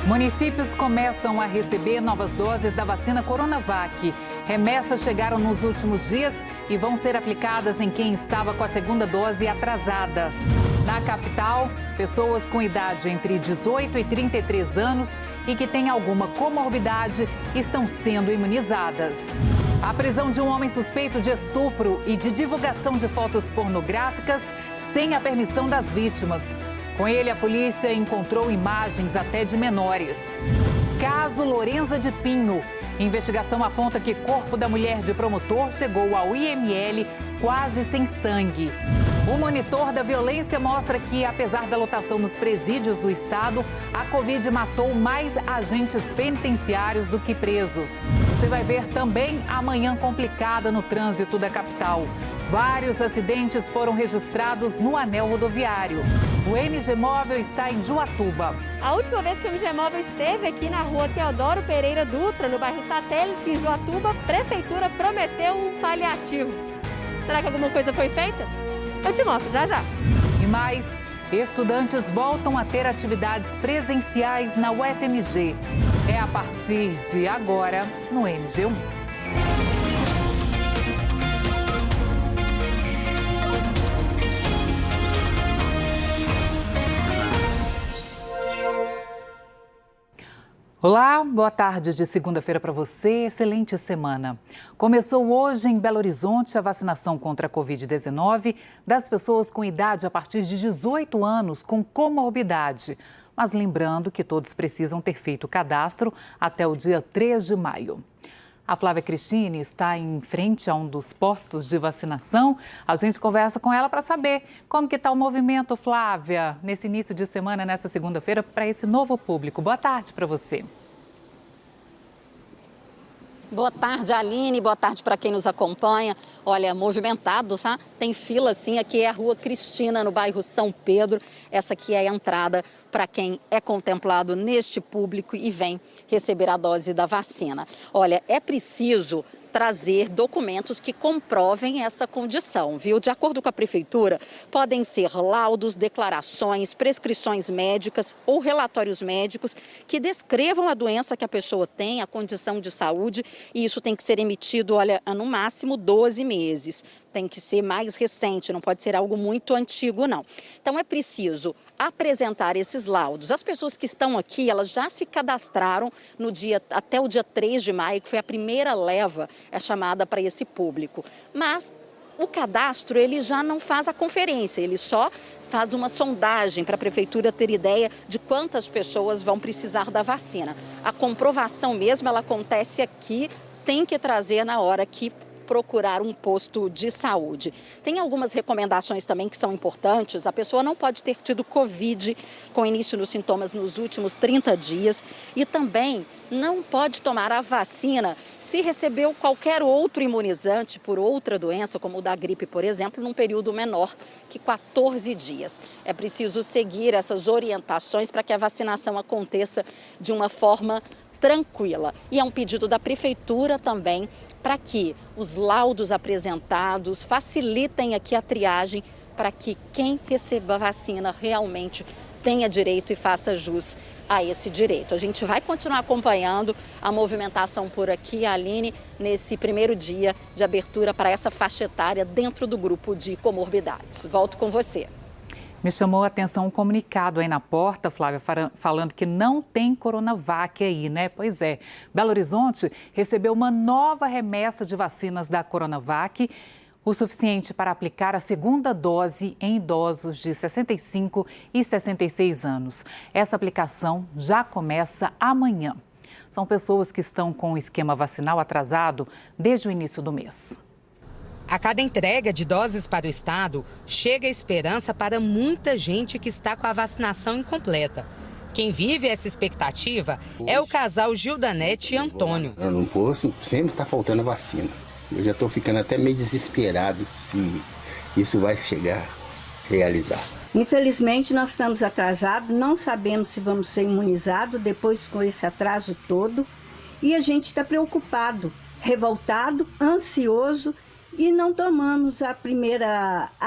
Municípios começam a receber novas doses da vacina Coronavac. Remessas chegaram nos últimos dias e vão ser aplicadas em quem estava com a segunda dose atrasada. Na capital, pessoas com idade entre 18 e 33 anos e que têm alguma comorbidade estão sendo imunizadas. A prisão de um homem suspeito de estupro e de divulgação de fotos pornográficas sem a permissão das vítimas. Com ele, a polícia encontrou imagens até de menores. Caso Lorenza de Pinho. Investigação aponta que corpo da mulher de promotor chegou ao IML quase sem sangue. O monitor da violência mostra que, apesar da lotação nos presídios do estado, a Covid matou mais agentes penitenciários do que presos. Você vai ver também a manhã complicada no trânsito da capital. Vários acidentes foram registrados no anel rodoviário. O MG Móvel está em Juatuba. A última vez que o MG Móvel esteve aqui na rua Teodoro Pereira Dutra, no bairro Satélite, em Juatuba, a prefeitura prometeu um paliativo. Será que alguma coisa foi feita? Eu te mostro já já. E mais, estudantes voltam a ter atividades presenciais na UFMG. É a partir de agora no MG1. Olá, boa tarde de segunda-feira para você, excelente semana. Começou hoje em Belo Horizonte a vacinação contra a Covid-19 das pessoas com idade a partir de 18 anos com comorbidade. Mas lembrando que todos precisam ter feito o cadastro até o dia 3 de maio. A Flávia Cristine está em frente a um dos postos de vacinação. A gente conversa com ela para saber como que está o movimento, Flávia, nesse início de semana, nessa segunda-feira, para esse novo público. Boa tarde para você. Boa tarde, Aline. Boa tarde para quem nos acompanha. Olha, movimentado, tá? Tem fila, sim. Aqui é a Rua Cristina, no bairro São Pedro. Essa aqui é a entrada para quem é contemplado neste público e vem receber a dose da vacina. Olha, é preciso trazer documentos que comprovem essa condição, viu? De acordo com a prefeitura, podem ser laudos, declarações, prescrições médicas ou relatórios médicos que descrevam a doença que a pessoa tem, a condição de saúde, e isso tem que ser emitido, olha, no máximo 12 meses. Tem que ser mais recente, não pode ser algo muito antigo, não. Então é preciso apresentar esses laudos. As pessoas que estão aqui, elas já se cadastraram até o dia 3 de maio, que foi a primeira leva chamada para esse público. Mas o cadastro, ele já não faz a conferência, ele só faz uma sondagem para a prefeitura ter ideia de quantas pessoas vão precisar da vacina. A comprovação mesmo, ela acontece aqui, tem que trazer na hora que procurar um posto de saúde. Tem algumas recomendações também que são importantes. A pessoa não pode ter tido Covid com início nos sintomas nos últimos 30 dias e também não pode tomar a vacina se recebeu qualquer outro imunizante por outra doença, como o da gripe, por exemplo, num período menor que 14 dias. É preciso seguir essas orientações para que a vacinação aconteça de uma forma tranquila. E é um pedido da prefeitura também para que os laudos apresentados facilitem aqui a triagem para que quem receba a vacina realmente tenha direito e faça jus a esse direito. A gente vai continuar acompanhando a movimentação por aqui, Aline, nesse primeiro dia de abertura para essa faixa etária dentro do grupo de comorbidades. Volto com você. Me chamou a atenção um comunicado aí na porta, Flávia, falando que não tem Coronavac aí, né? Pois é, Belo Horizonte recebeu uma nova remessa de vacinas da Coronavac, o suficiente para aplicar a segunda dose em idosos de 65 e 66 anos. Essa aplicação já começa amanhã. São pessoas que estão com o esquema vacinal atrasado desde o início do mês. A cada entrega de doses para o estado, chega a esperança para muita gente que está com a vacinação incompleta. Quem vive essa expectativa é o casal Gildanete e Antônio. No posto sempre está faltando a vacina. Eu já estou ficando até meio desesperado se isso vai chegar a realizar. Infelizmente, nós estamos atrasados, não sabemos se vamos ser imunizados depois com esse atraso todo. E a gente está preocupado, revoltado, ansioso e não tomamos a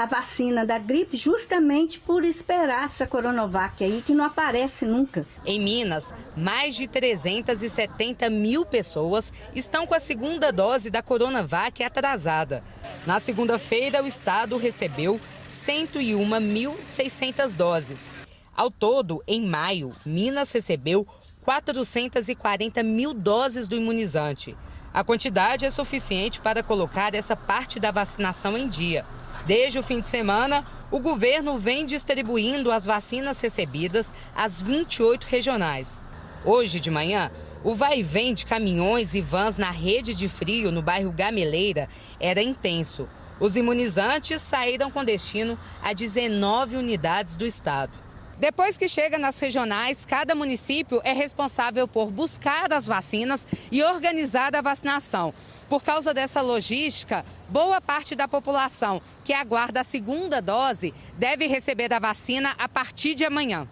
vacina da gripe justamente por esperar essa Coronavac aí, que não aparece nunca. Em Minas, mais de 370 mil pessoas estão com a segunda dose da Coronavac atrasada. Na segunda-feira, o estado recebeu 101.600 doses. Ao todo, em maio, Minas recebeu 440 mil doses do imunizante. A quantidade é suficiente para colocar essa parte da vacinação em dia. Desde o fim de semana, o governo vem distribuindo as vacinas recebidas às 28 regionais. Hoje de manhã, o vai e vem de caminhões e vans na rede de frio no bairro Gameleira era intenso. Os imunizantes saíram com destino a 19 unidades do estado. Depois que chega nas regionais, cada município é responsável por buscar as vacinas e organizar a vacinação. Por causa dessa logística, boa parte da população que aguarda a segunda dose deve receber a vacina a partir de amanhã.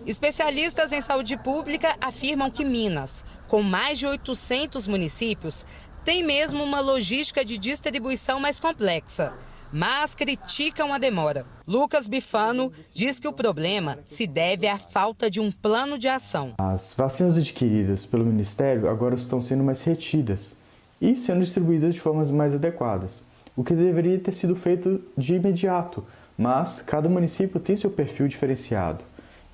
Especialistas em saúde pública afirmam que Minas, com mais de 800 municípios, tem mesmo uma logística de distribuição mais complexa, mas criticam a demora. Lucas Bifano diz que o problema se deve à falta de um plano de ação. As vacinas adquiridas pelo Ministério agora estão sendo mais retidas e sendo distribuídas de formas mais adequadas, o que deveria ter sido feito de imediato, mas cada município tem seu perfil diferenciado.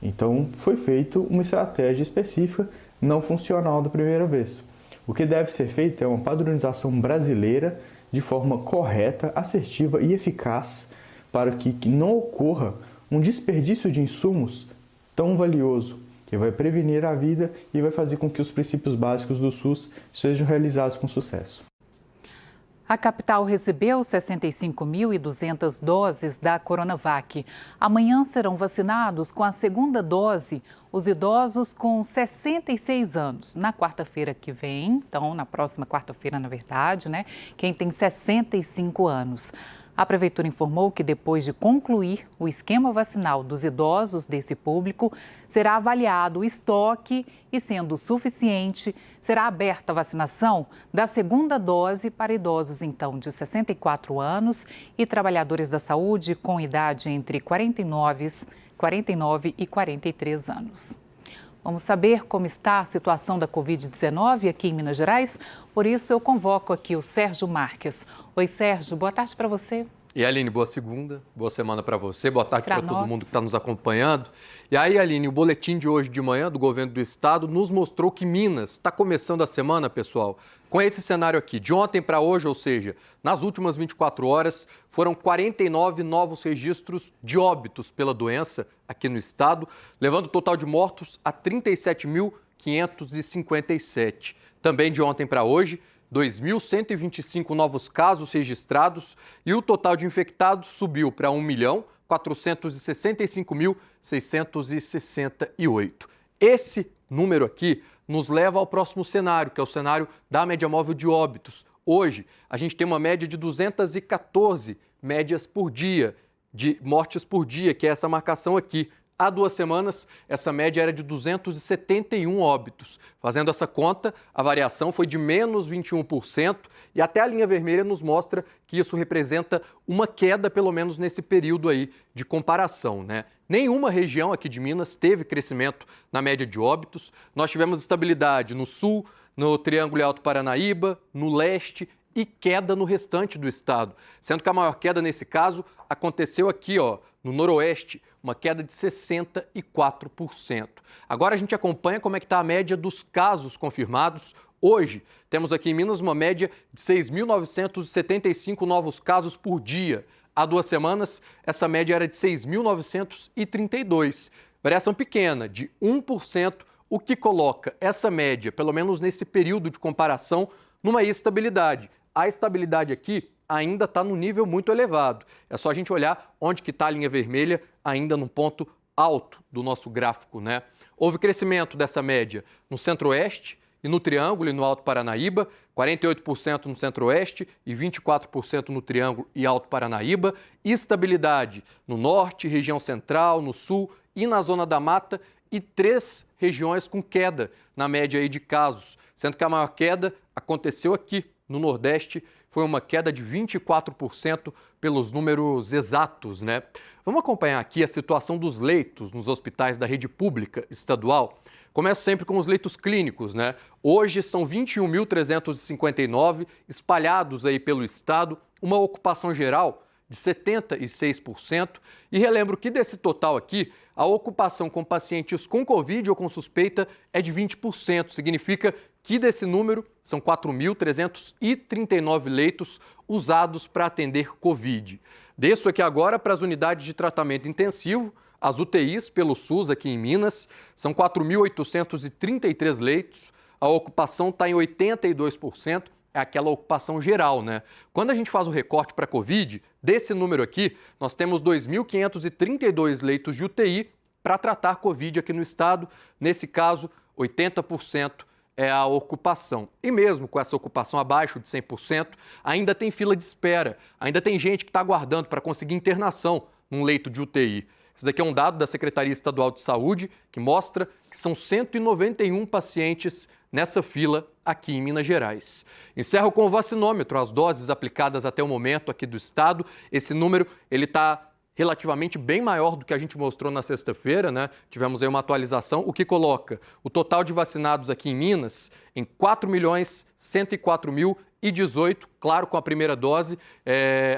Então foi feita uma estratégia específica não funcional da primeira vez. O que deve ser feito é uma padronização brasileira de forma correta, assertiva e eficaz para que não ocorra um desperdício de insumos tão valioso, que vai prevenir a vida e vai fazer com que os princípios básicos do SUS sejam realizados com sucesso. A capital recebeu 65.200 doses da Coronavac. Amanhã serão vacinados com a segunda dose os idosos com 66 anos. Na quarta-feira que vem, então na próxima quarta-feira, na verdade, quem tem 65 anos. A Prefeitura informou que depois de concluir o esquema vacinal dos idosos desse público, será avaliado o estoque e, sendo suficiente, será aberta a vacinação da segunda dose para idosos, então, de 64 anos e trabalhadores da saúde com idade entre 49 e 43 anos. Vamos saber como está a situação da Covid-19 aqui em Minas Gerais? Por isso, eu convoco aqui o Sérgio Marques. Oi, Sérgio, boa tarde para você. E Aline, boa segunda, boa semana para você, boa tarde para todo mundo que está nos acompanhando. E aí, Aline, o boletim de hoje de manhã do governo do estado nos mostrou que Minas está começando a semana, pessoal, com esse cenário aqui. De ontem para hoje, ou seja, nas últimas 24 horas, foram 49 novos registros de óbitos pela doença aqui no estado, levando o total de mortos a 37.557. Também de ontem para hoje, 2.125 novos casos registrados e o total de infectados subiu para 1.465.668. Esse número aqui nos leva ao próximo cenário, que é o cenário da média móvel de óbitos. Hoje, a gente tem uma média de 214 médias por dia, de mortes por dia, que é essa marcação aqui. Há 2 semanas, essa média era de 271 óbitos. Fazendo essa conta, a variação foi de menos 21% e até a linha vermelha nos mostra que isso representa uma queda, pelo menos nesse período aí de comparação, Nenhuma região aqui de Minas teve crescimento na média de óbitos. Nós tivemos estabilidade no sul, no Triângulo e Alto Paranaíba, no leste e queda no restante do estado, sendo que a maior queda nesse caso aconteceu aqui, no noroeste, uma queda de 64%. Agora a gente acompanha como é que está a média dos casos confirmados. Hoje, temos aqui em Minas uma média de 6.975 novos casos por dia. Há 2 semanas, essa média era de 6.932. Variação pequena, de 1%, o que coloca essa média, pelo menos nesse período de comparação, numa estabilidade. A estabilidade aqui ainda está num nível muito elevado. É só a gente olhar onde que está a linha vermelha, ainda num ponto alto do nosso gráfico, Houve crescimento dessa média no Centro-Oeste e no Triângulo e no Alto Paranaíba, 48% no Centro-Oeste e 24% no Triângulo e Alto Paranaíba. Estabilidade no Norte, região Central, no Sul e na Zona da Mata e 3 regiões com queda na média aí de casos, sendo que a maior queda aconteceu aqui no Nordeste, foi uma queda de 24% pelos números exatos, né? Vamos acompanhar aqui a situação dos leitos nos hospitais da rede pública estadual. Começo sempre com os leitos clínicos, né? Hoje são 21.359 espalhados aí pelo estado, uma ocupação geral de 76%. E relembro que desse total aqui, a ocupação com pacientes com Covid ou com suspeita é de 20%. Significa que desse número são 4.339 leitos usados para atender Covid. Desço aqui agora para as unidades de tratamento intensivo. As UTIs pelo SUS aqui em Minas são 4.833 leitos, a ocupação está em 82%, é aquela ocupação geral, né? Quando a gente faz o recorte para Covid, desse número aqui, nós temos 2.532 leitos de UTI para tratar Covid aqui no estado. Nesse caso, 80% é a ocupação. E mesmo com essa ocupação abaixo de 100%, ainda tem fila de espera, ainda tem gente que está aguardando para conseguir internação num leito de UTI. Esse daqui é um dado da Secretaria Estadual de Saúde que mostra que são 191 pacientes nessa fila aqui em Minas Gerais. Encerro com o vacinômetro, as doses aplicadas até o momento aqui do estado. Esse número ele está relativamente bem maior do que a gente mostrou na sexta-feira, né? Tivemos aí uma atualização, o que coloca o total de vacinados aqui em Minas em 4.104.018. Claro, com a primeira dose,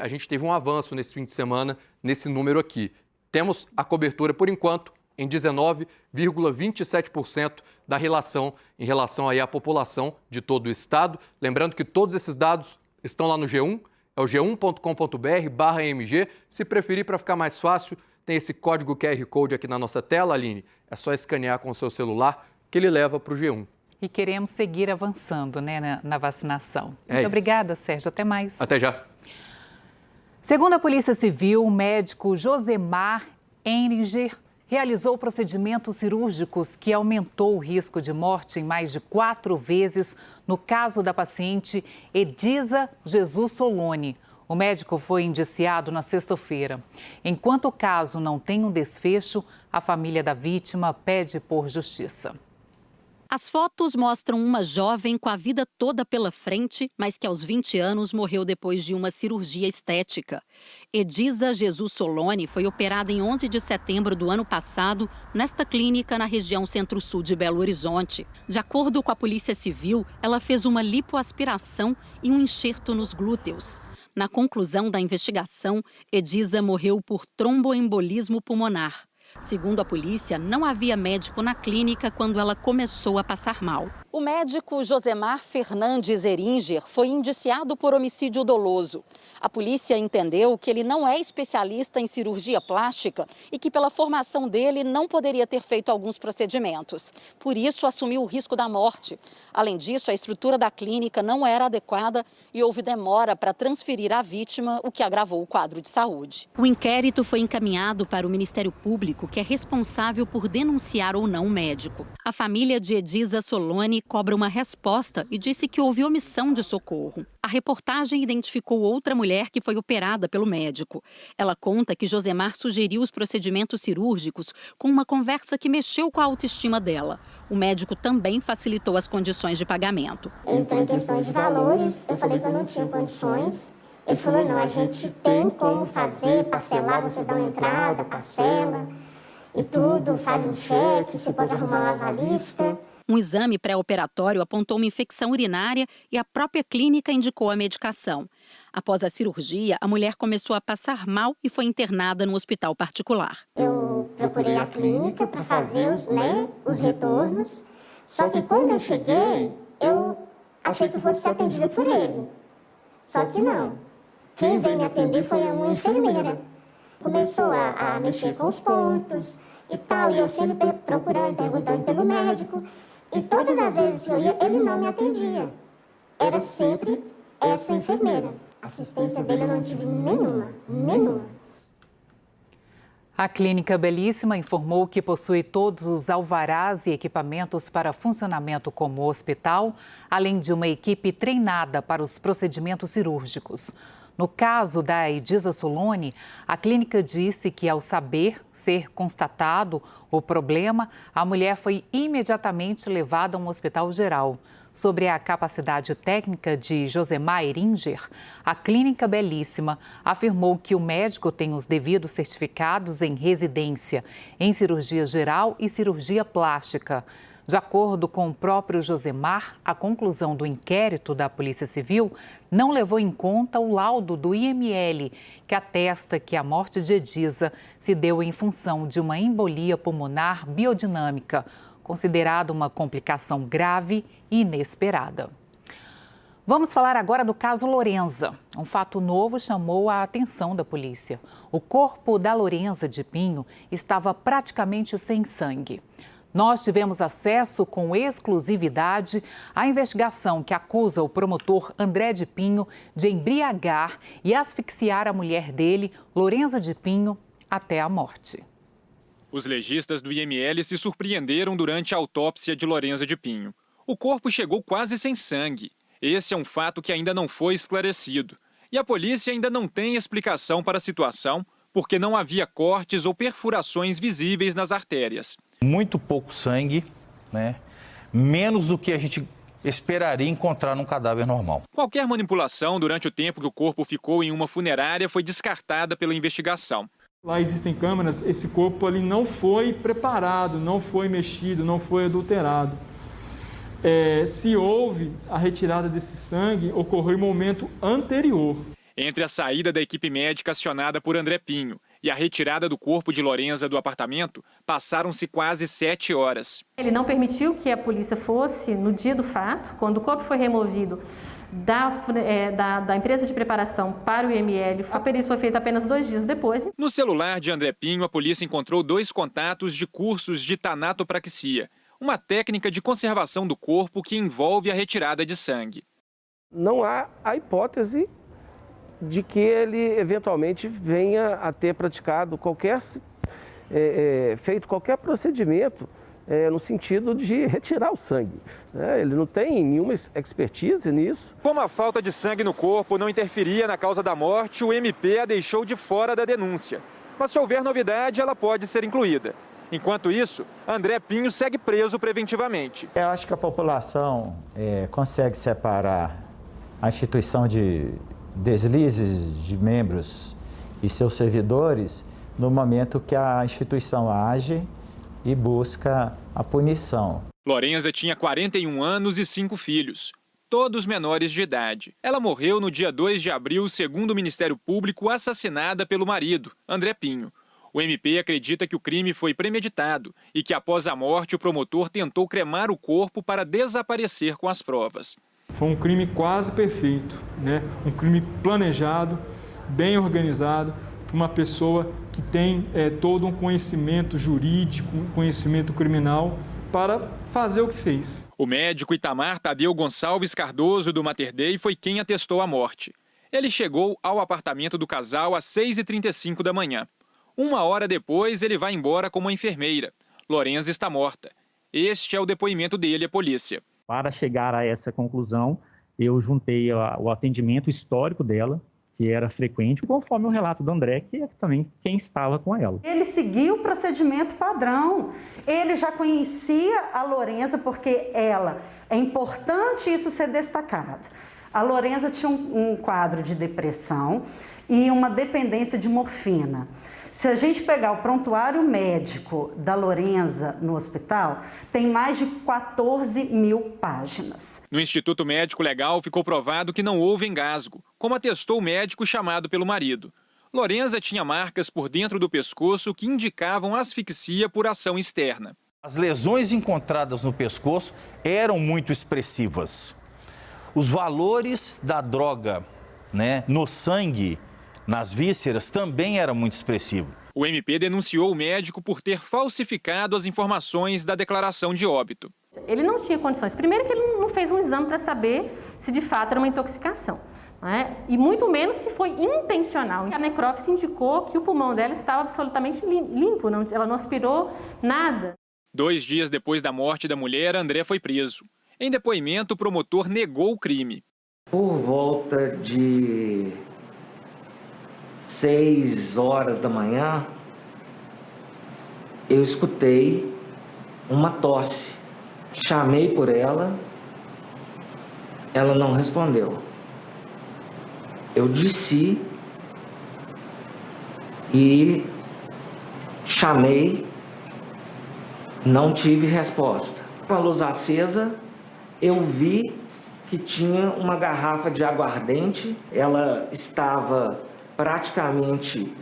a gente teve um avanço nesse fim de semana, nesse número aqui. Temos a cobertura, por enquanto, em 19,27% da em relação aí à população de todo o estado. Lembrando que todos esses dados estão lá no G1, é o g1.com.br/mg. Se preferir, para ficar mais fácil, tem esse código QR Code aqui na nossa tela, Aline. É só escanear com o seu celular que ele leva para o G1. E queremos seguir avançando, né, na vacinação. Muito obrigada, Sérgio. Até mais. Até já. Segundo a Polícia Civil, o médico Josemar Henringer realizou procedimentos cirúrgicos que aumentou o risco de morte em mais de 4 vezes no caso da paciente Edisa Jesus Solone. O médico foi indiciado na sexta-feira. Enquanto o caso não tem um desfecho, a família da vítima pede por justiça. As fotos mostram uma jovem com a vida toda pela frente, mas que aos 20 anos morreu depois de uma cirurgia estética. Edisa Jesus Solone foi operada em 11 de setembro do ano passado nesta clínica na região centro-sul de Belo Horizonte. De acordo com a Polícia Civil, ela fez uma lipoaspiração e um enxerto nos glúteos. Na conclusão da investigação, Edisa morreu por tromboembolismo pulmonar. Segundo a polícia, não havia médico na clínica quando ela começou a passar mal. O médico Josemar Fernandes Heringer foi indiciado por homicídio doloso. A polícia entendeu que ele não é especialista em cirurgia plástica e que pela formação dele não poderia ter feito alguns procedimentos. Por isso, assumiu o risco da morte. Além disso, a estrutura da clínica não era adequada e houve demora para transferir a vítima, o que agravou o quadro de saúde. O inquérito foi encaminhado para o Ministério Público, que é responsável por denunciar ou não o médico. A família de Edisa Solone cobra uma resposta e disse que houve omissão de socorro. A reportagem identificou outra mulher que foi operada pelo médico. Ela conta que Josemar sugeriu os procedimentos cirúrgicos com uma conversa que mexeu com a autoestima dela. O médico também facilitou as condições de pagamento. Entrou em questões de valores, eu falei que eu não tinha condições. Ele falou, não, a gente tem como fazer, parcelar, você dá uma entrada, parcela e tudo, faz um cheque, você pode arrumar uma avalista. Um exame pré-operatório apontou uma infecção urinária e a própria clínica indicou a medicação. Após a cirurgia, a mulher começou a passar mal e foi internada no hospital particular. Eu procurei a clínica para fazer os retornos, só que quando eu cheguei, eu achei que fosse ser atendida por ele. Só que não. Quem veio me atender foi uma enfermeira. Começou a mexer com os pontos e tal, e eu sempre procurando, perguntando pelo médico. E todas as vezes que eu ia, ele não me atendia. Era sempre essa enfermeira. A assistência dele eu não tive nenhuma. A Clínica Belíssima informou que possui todos os alvarás e equipamentos para funcionamento como hospital, além de uma equipe treinada para os procedimentos cirúrgicos. No caso da Edisa Solone, a clínica disse que, ao ser constatado o problema, a mulher foi imediatamente levada a um hospital geral. sobre a capacidade técnica de Josemar Eringer, a Clínica Belíssima afirmou que o médico tem os devidos certificados em residência, em cirurgia geral e cirurgia plástica. De acordo com o próprio Josemar, a conclusão do inquérito da Polícia Civil não levou em conta o laudo do IML, que atesta que a morte de Edisa se deu em função de uma embolia pulmonar biodinâmica, considerada uma complicação grave e inesperada. Vamos falar agora do caso Lorenza. Um fato novo chamou a atenção da polícia. O corpo da Lorenza de Pinho estava praticamente sem sangue. Nós tivemos acesso com exclusividade à investigação que acusa o promotor André de Pinho de embriagar e asfixiar a mulher dele, Lorenza de Pinho, até a morte. Os legistas do IML se surpreenderam durante a autópsia de Lorenza de Pinho. O corpo chegou quase sem sangue. Esse é um fato que ainda não foi esclarecido. E a polícia ainda não tem explicação para a situação, porque não havia cortes ou perfurações visíveis nas artérias. Muito pouco sangue, né? Menos do que a gente esperaria encontrar num cadáver normal. Qualquer manipulação durante o tempo que o corpo ficou em uma funerária foi descartada pela investigação. Lá existem câmeras, esse corpo ali não foi preparado, não foi mexido, não foi adulterado. Se houve a retirada desse sangue, ocorreu em momento anterior. Entre a saída da equipe médica acionada por André Pinho e a retirada do corpo de Lorenza do apartamento, passaram-se quase 7 horas. Ele não permitiu que a polícia fosse no dia do fato, quando o corpo foi removido da empresa de preparação para o IML. A perícia foi feita apenas 2 dias depois. No celular de André Pinho, a polícia encontrou 2 contatos de cursos de tanatopraxia, uma técnica de conservação do corpo que envolve a retirada de sangue. Não há a hipótese de que ele eventualmente venha a ter praticado feito qualquer procedimento no sentido de retirar o sangue. Ele não tem nenhuma expertise nisso. Como a falta de sangue no corpo não interferia na causa da morte, o MP a deixou de fora da denúncia. Mas se houver novidade, ela pode ser incluída. Enquanto isso, André Pinho segue preso preventivamente. Eu acho que a população consegue separar a instituição de deslizes de membros e seus servidores no momento que a instituição age e busca a punição. Lorenza tinha 41 anos e 5 filhos, todos menores de idade. Ela morreu no dia 2 de abril, segundo o Ministério Público, assassinada pelo marido, André Pinho. O MP acredita que o crime foi premeditado e que após a morte o promotor tentou cremar o corpo para desaparecer com as provas. Foi um crime quase perfeito, né? Um crime planejado, bem organizado, por uma pessoa que tem todo um conhecimento jurídico, um conhecimento criminal para fazer o que fez. O médico Itamar Tadeu Gonçalves Cardoso, do Mater Dei, foi quem atestou a morte. Ele chegou ao apartamento do casal às 6h35 da manhã. 1 hora depois, ele vai embora com uma enfermeira. Lorenza está morta. Este é o depoimento dele à polícia. Para chegar a essa conclusão, eu juntei o atendimento histórico dela, que era frequente, conforme o relato do André, que é também quem estava com ela. Ele seguiu o procedimento padrão. Ele já conhecia a Lorenza, porque é importante isso ser destacado. A Lorenza tinha um quadro de depressão e uma dependência de morfina. Se a gente pegar o prontuário médico da Lorenza no hospital, tem mais de 14.000 páginas. No Instituto Médico Legal ficou provado que não houve engasgo, como atestou o médico chamado pelo marido. Lorenza tinha marcas por dentro do pescoço que indicavam asfixia por ação externa. As lesões encontradas no pescoço eram muito expressivas. Os valores da droga, no sangue, nas vísceras, também era muito expressivo. O MP denunciou o médico por ter falsificado as informações da declaração de óbito. Ele não tinha condições. Primeiro que ele não fez um exame para saber se de fato era uma intoxicação, e muito menos se foi intencional. A necrópsia indicou que o pulmão dela estava absolutamente limpo, ela não aspirou nada. 2 dias depois da morte da mulher, André foi preso. Em depoimento, o promotor negou o crime. Por volta de 6 horas da manhã, eu escutei uma tosse. Chamei por ela ela não respondeu. Eu desci e chamei, não tive resposta. Com a luz acesa, eu vi que tinha uma garrafa de aguardente, ela estava praticamente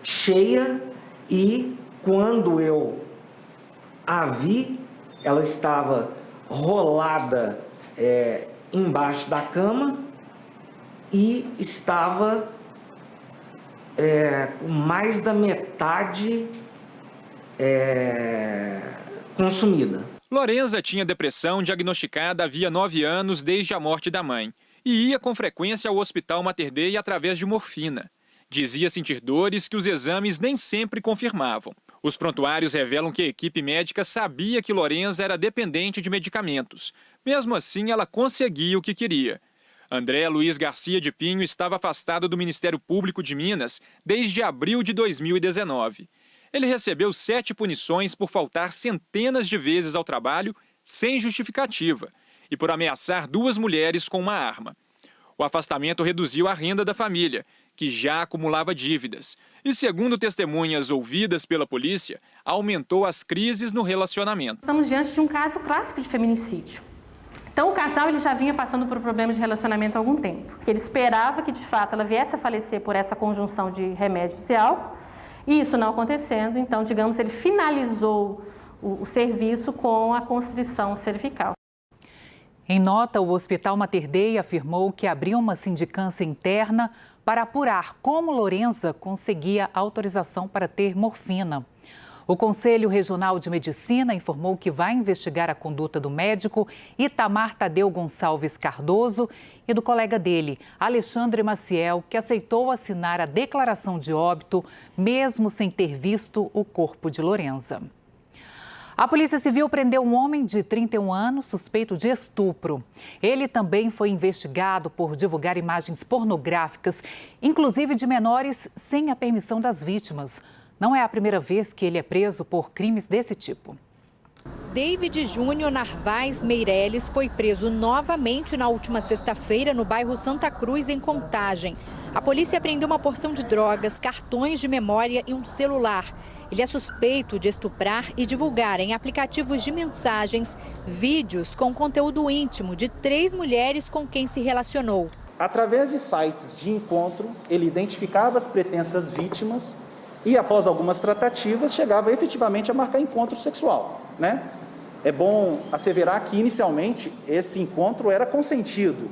cheia e quando eu a vi, ela estava rolada embaixo da cama e estava com mais da metade consumida. Lorenza tinha depressão diagnosticada havia 9 anos desde a morte da mãe e ia com frequência ao Hospital Mater Dei através de morfina. Dizia sentir dores que os exames nem sempre confirmavam. Os prontuários revelam que a equipe médica sabia que Lorenza era dependente de medicamentos. Mesmo assim, ela conseguia o que queria. André Luiz Garcia de Pinho estava afastado do Ministério Público de Minas desde abril de 2019. Ele recebeu 7 punições por faltar centenas de vezes ao trabalho sem justificativa e por ameaçar 2 mulheres com uma arma. O afastamento reduziu a renda da família, que já acumulava dívidas. E, segundo testemunhas ouvidas pela polícia, aumentou as crises no relacionamento. Estamos diante de um caso clássico de feminicídio. Então, o casal ele já vinha passando por problemas de relacionamento há algum tempo. Ele esperava que, de fato, ela viesse a falecer por essa conjunção de remédios e álcool. E isso não acontecendo, então, digamos, ele finalizou o serviço com a constrição cervical. Em nota, o Hospital Mater Dei afirmou que abriu uma sindicância interna para apurar como Lorenza conseguia autorização para ter morfina. O Conselho Regional de Medicina informou que vai investigar a conduta do médico Itamar Tadeu Gonçalves Cardoso e do colega dele, Alexandre Maciel, que aceitou assinar a declaração de óbito, mesmo sem ter visto o corpo de Lorenza. A Polícia Civil prendeu um homem de 31 anos suspeito de estupro. Ele também foi investigado por divulgar imagens pornográficas, inclusive de menores, sem a permissão das vítimas. Não é a primeira vez que ele é preso por crimes desse tipo. David Júnior Narvaez Meireles foi preso novamente na última sexta-feira no bairro Santa Cruz, em Contagem. A polícia apreendeu uma porção de drogas, cartões de memória e um celular. Ele é suspeito de estuprar e divulgar em aplicativos de mensagens vídeos com conteúdo íntimo de 3 mulheres com quem se relacionou. Através de sites de encontro, ele identificava as pretensas vítimas e, após algumas tratativas, chegava efetivamente a marcar encontro sexual, né? É bom asseverar que, inicialmente, esse encontro era consentido.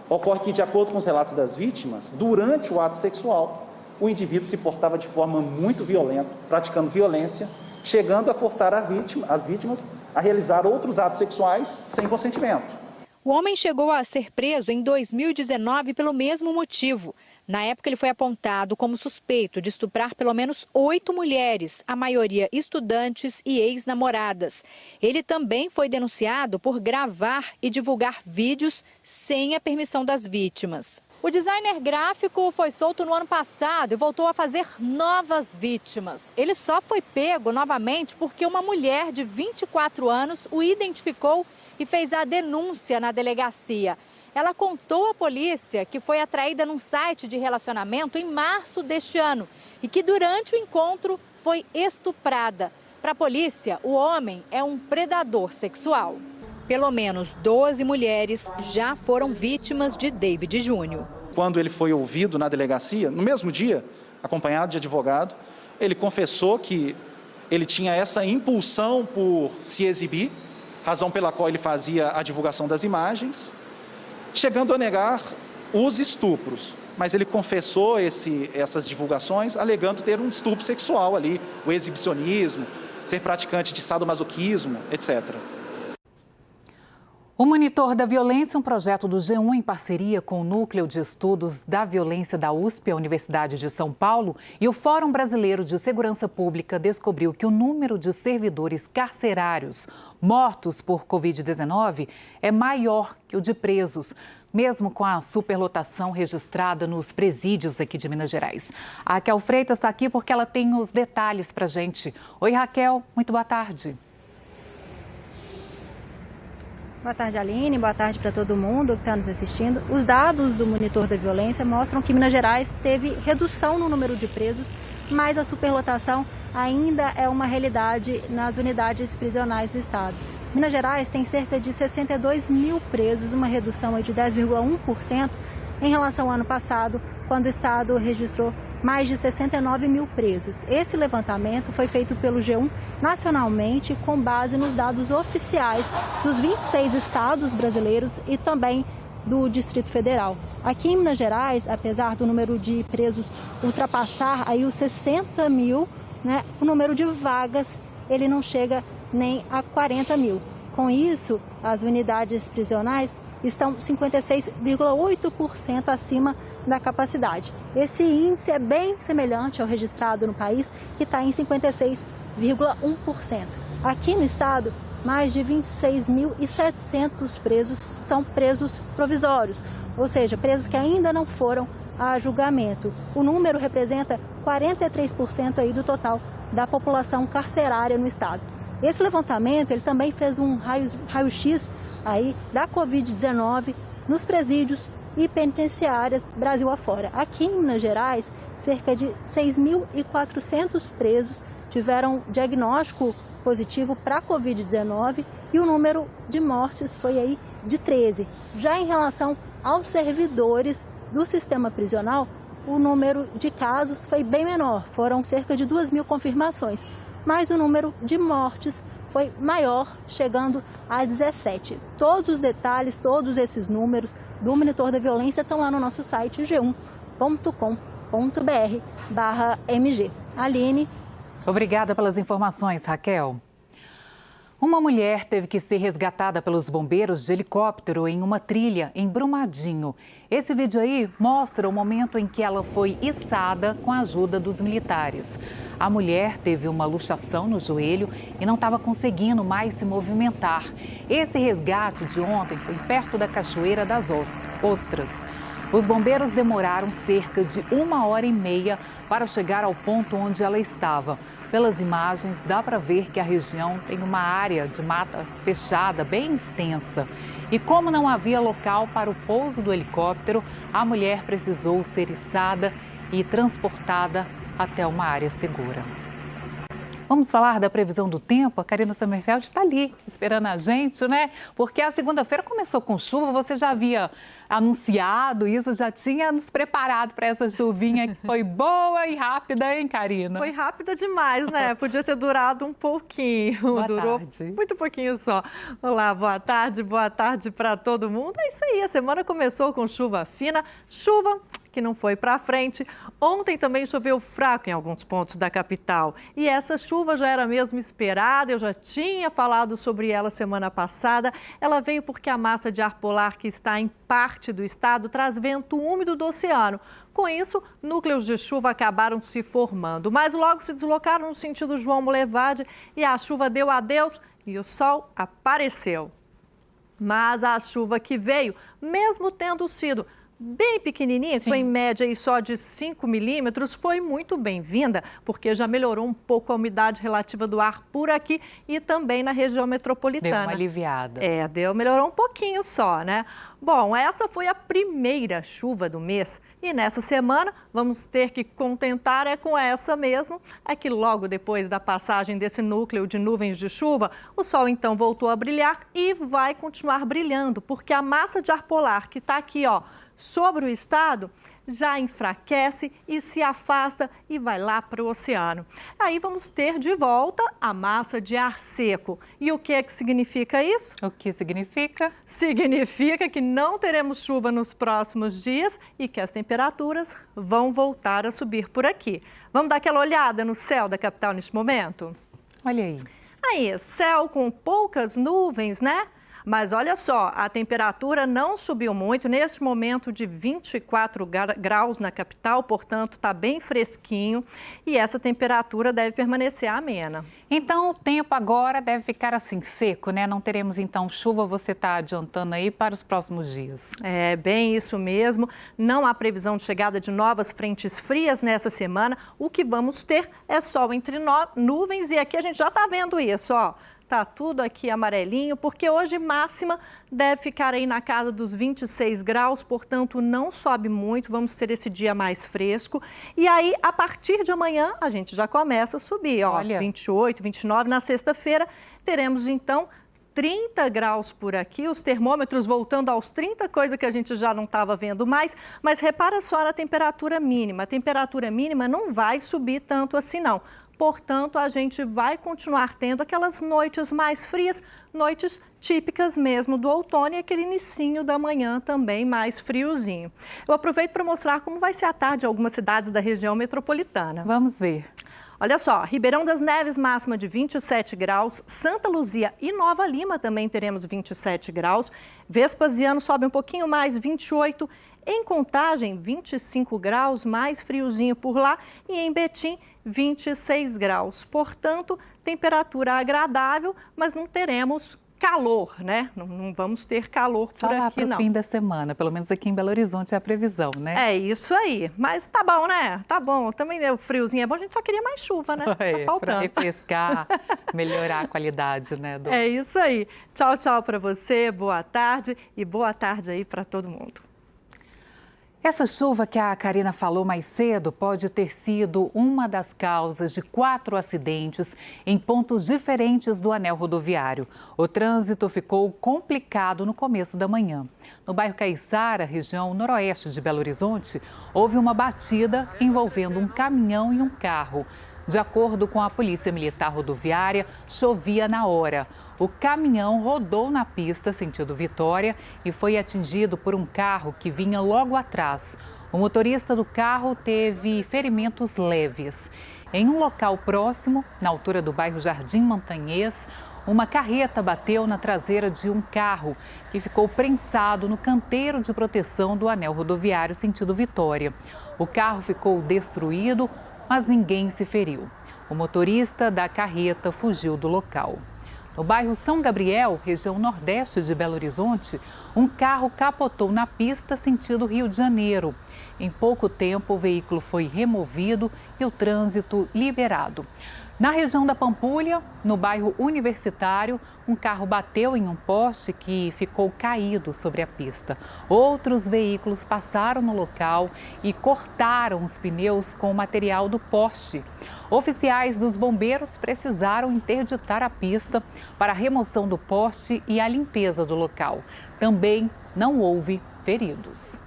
Ocorre que, de acordo com os relatos das vítimas, durante o ato sexual, o indivíduo se portava de forma muito violenta, praticando violência, chegando a forçar as vítimas a realizar outros atos sexuais sem consentimento. O homem chegou a ser preso em 2019 pelo mesmo motivo. Na época, ele foi apontado como suspeito de estuprar pelo menos 8 mulheres, a maioria estudantes e ex-namoradas. Ele também foi denunciado por gravar e divulgar vídeos sem a permissão das vítimas. O designer gráfico foi solto no ano passado e voltou a fazer novas vítimas. Ele só foi pego novamente porque uma mulher de 24 anos o identificou e fez a denúncia na delegacia. Ela contou à polícia que foi atraída num site de relacionamento em março deste ano e que durante o encontro foi estuprada. Para a polícia, o homem é um predador sexual. Pelo menos 12 mulheres já foram vítimas de David Júnior. Quando ele foi ouvido na delegacia, no mesmo dia, acompanhado de advogado, ele confessou que ele tinha essa impulsão por se exibir, razão pela qual ele fazia a divulgação das imagens, chegando a negar os estupros. Mas ele confessou essas divulgações, alegando ter um estupro sexual ali, o exibicionismo, ser praticante de sadomasoquismo, etc. O Monitor da Violência, um projeto do G1 em parceria com o Núcleo de Estudos da Violência da USP, a Universidade de São Paulo, e o Fórum Brasileiro de Segurança Pública, descobriu que o número de servidores carcerários mortos por Covid-19 é maior que o de presos, mesmo com a superlotação registrada nos presídios aqui de Minas Gerais. A Raquel Freitas está aqui porque ela tem os detalhes para a gente. Oi, Raquel, muito boa tarde. Boa tarde, Aline. Boa tarde para todo mundo que está nos assistindo. Os dados do Monitor da Violência mostram que Minas Gerais teve redução no número de presos, mas a superlotação ainda é uma realidade nas unidades prisionais do estado. Minas Gerais tem cerca de 62 mil presos, uma redução de 10,1% em relação ao ano passado, quando o estado registrou mais de 69 mil presos. Esse levantamento foi feito pelo G1 nacionalmente, com base nos dados oficiais dos 26 estados brasileiros e também do Distrito Federal. Aqui em Minas Gerais, apesar do número de presos ultrapassar aí os 60 mil, né, o número de vagas ele não chega nem a 40 mil. Com isso, as unidades prisionais estão 56,8% acima da capacidade. Esse índice é bem semelhante ao registrado no país, que está em 56,1%. Aqui no estado, mais de 26.700 presos são presos provisórios, ou seja, presos que ainda não foram a julgamento. O número representa 43% aí do total da população carcerária no estado. Esse levantamento ele também fez um raio-x aí da Covid-19 nos presídios e penitenciárias Brasil afora. Aqui em Minas Gerais, cerca de 6.400 presos tiveram diagnóstico positivo para a Covid-19 e o número de mortes foi aí de 13. Já em relação aos servidores do sistema prisional, o número de casos foi bem menor, foram cerca de 2.000 confirmações, mas o número de mortes foi maior, chegando a 17. Todos os detalhes, todos esses números do Monitor da Violência estão lá no nosso site g1.com.br/mg. Aline. Obrigada pelas informações, Raquel. Uma mulher teve que ser resgatada pelos bombeiros de helicóptero em uma trilha em Brumadinho. Esse vídeo aí mostra o momento em que ela foi içada com a ajuda dos militares. A mulher teve uma luxação no joelho e não estava conseguindo mais se movimentar. Esse resgate de ontem foi perto da Cachoeira das Ostras. Os bombeiros demoraram cerca de 1h30 para chegar ao ponto onde ela estava. Pelas imagens, dá para ver que a região tem uma área de mata fechada bem extensa. E como não havia local para o pouso do helicóptero, a mulher precisou ser içada e transportada até uma área segura. Vamos falar da previsão do tempo? A Karina Sommerfeld está ali, esperando a gente, né? Porque a segunda-feira começou com chuva, você já havia anunciado isso, já tinha nos preparado para essa chuvinha que foi boa e rápida, hein, Karina? Foi rápida demais, né? Podia ter durado um pouquinho. Durou muito pouquinho só. Olá, boa tarde para todo mundo. É isso aí, a semana começou com chuva fina, chuva que não foi para frente. Ontem também choveu fraco em alguns pontos da capital. E essa chuva já era mesmo esperada, eu já tinha falado sobre ela semana passada. Ela veio porque a massa de ar polar que está em parte do estado traz vento úmido do oceano. Com isso, núcleos de chuva acabaram se formando, mas logo se deslocaram no sentido João Molevade e a chuva deu adeus e o sol apareceu. Mas a chuva que veio, mesmo tendo sido bem pequenininha, que foi em média aí só de 5 milímetros, foi muito bem-vinda, porque já melhorou um pouco a umidade relativa do ar por aqui e também na região metropolitana. Deu uma aliviada. Melhorou um pouquinho só, né? Bom, essa foi a primeira chuva do mês e nessa semana vamos ter que contentar com essa mesmo. É que logo depois da passagem desse núcleo de nuvens de chuva, o sol então voltou a brilhar e vai continuar brilhando, porque a massa de ar polar que está aqui, ó, sobre o estado, já enfraquece e se afasta e vai lá para o oceano. Aí vamos ter de volta a massa de ar seco. E o que significa isso? O que significa? Significa que não teremos chuva nos próximos dias e que as temperaturas vão voltar a subir por aqui. Vamos dar aquela olhada no céu da capital neste momento? Olha aí. Aí, céu com poucas nuvens, né? Mas olha só, a temperatura não subiu muito, neste momento de 24 graus na capital, portanto está bem fresquinho e essa temperatura deve permanecer amena. Então o tempo agora deve ficar assim seco, né? Não teremos então chuva, você está adiantando aí para os próximos dias. É bem isso mesmo, não há previsão de chegada de novas frentes frias nessa semana, o que vamos ter é sol entre nuvens e aqui a gente já está vendo isso, ó. tá tudo aqui amarelinho, porque hoje máxima deve ficar aí na casa dos 26 graus, portanto não sobe muito, vamos ter esse dia mais fresco. E aí, a partir de amanhã, a gente já começa a subir, ó, 28, 29, na sexta-feira teremos então 30 graus por aqui, os termômetros voltando aos 30, coisa que a gente já não estava vendo mais, mas repara só na temperatura mínima. A temperatura mínima não vai subir tanto assim não. Portanto, a gente vai continuar tendo aquelas noites mais frias, noites típicas mesmo do outono e aquele inicinho da manhã também mais friozinho. Eu aproveito para mostrar como vai ser a tarde em algumas cidades da região metropolitana. Vamos ver. Olha só, Ribeirão das Neves, máxima de 27 graus, Santa Luzia e Nova Lima também teremos 27 graus, Vespasiano sobe um pouquinho mais, 28, em Contagem, 25 graus, mais friozinho por lá, e em Betim, 26 graus. Portanto, temperatura agradável, mas não teremos calor, né? Não vamos ter calor por aqui, não. Só lá para o fim da semana, pelo menos aqui em Belo Horizonte é a previsão, né? É isso aí, mas tá bom, né? Tá bom, também o friozinho é bom, a gente só queria mais chuva, né? Tá faltando. Para refrescar, melhorar a qualidade, né? É isso aí. Tchau, tchau para você, boa tarde e boa tarde aí para todo mundo. Essa chuva que a Karina falou mais cedo pode ter sido uma das causas de 4 acidentes em pontos diferentes do anel rodoviário. O trânsito ficou complicado no começo da manhã. No bairro Caiçara, região noroeste de Belo Horizonte, houve uma batida envolvendo um caminhão e um carro. De acordo com a Polícia Militar Rodoviária, chovia na hora. O caminhão rodou na pista sentido Vitória e foi atingido por um carro que vinha logo atrás. O motorista do carro teve ferimentos leves. Em um local próximo, na altura do bairro Jardim Montanhês, uma carreta bateu na traseira de um carro que ficou prensado no canteiro de proteção do anel rodoviário sentido Vitória. O carro ficou destruído, mas ninguém se feriu. O motorista da carreta fugiu do local. No bairro São Gabriel, região nordeste de Belo Horizonte, um carro capotou na pista sentido Rio de Janeiro. Em pouco tempo, o veículo foi removido e o trânsito liberado. Na região da Pampulha, no bairro Universitário, um carro bateu em um poste que ficou caído sobre a pista. Outros veículos passaram no local e cortaram os pneus com o material do poste. Oficiais dos bombeiros precisaram interditar a pista para a remoção do poste e a limpeza do local. Também não houve feridos.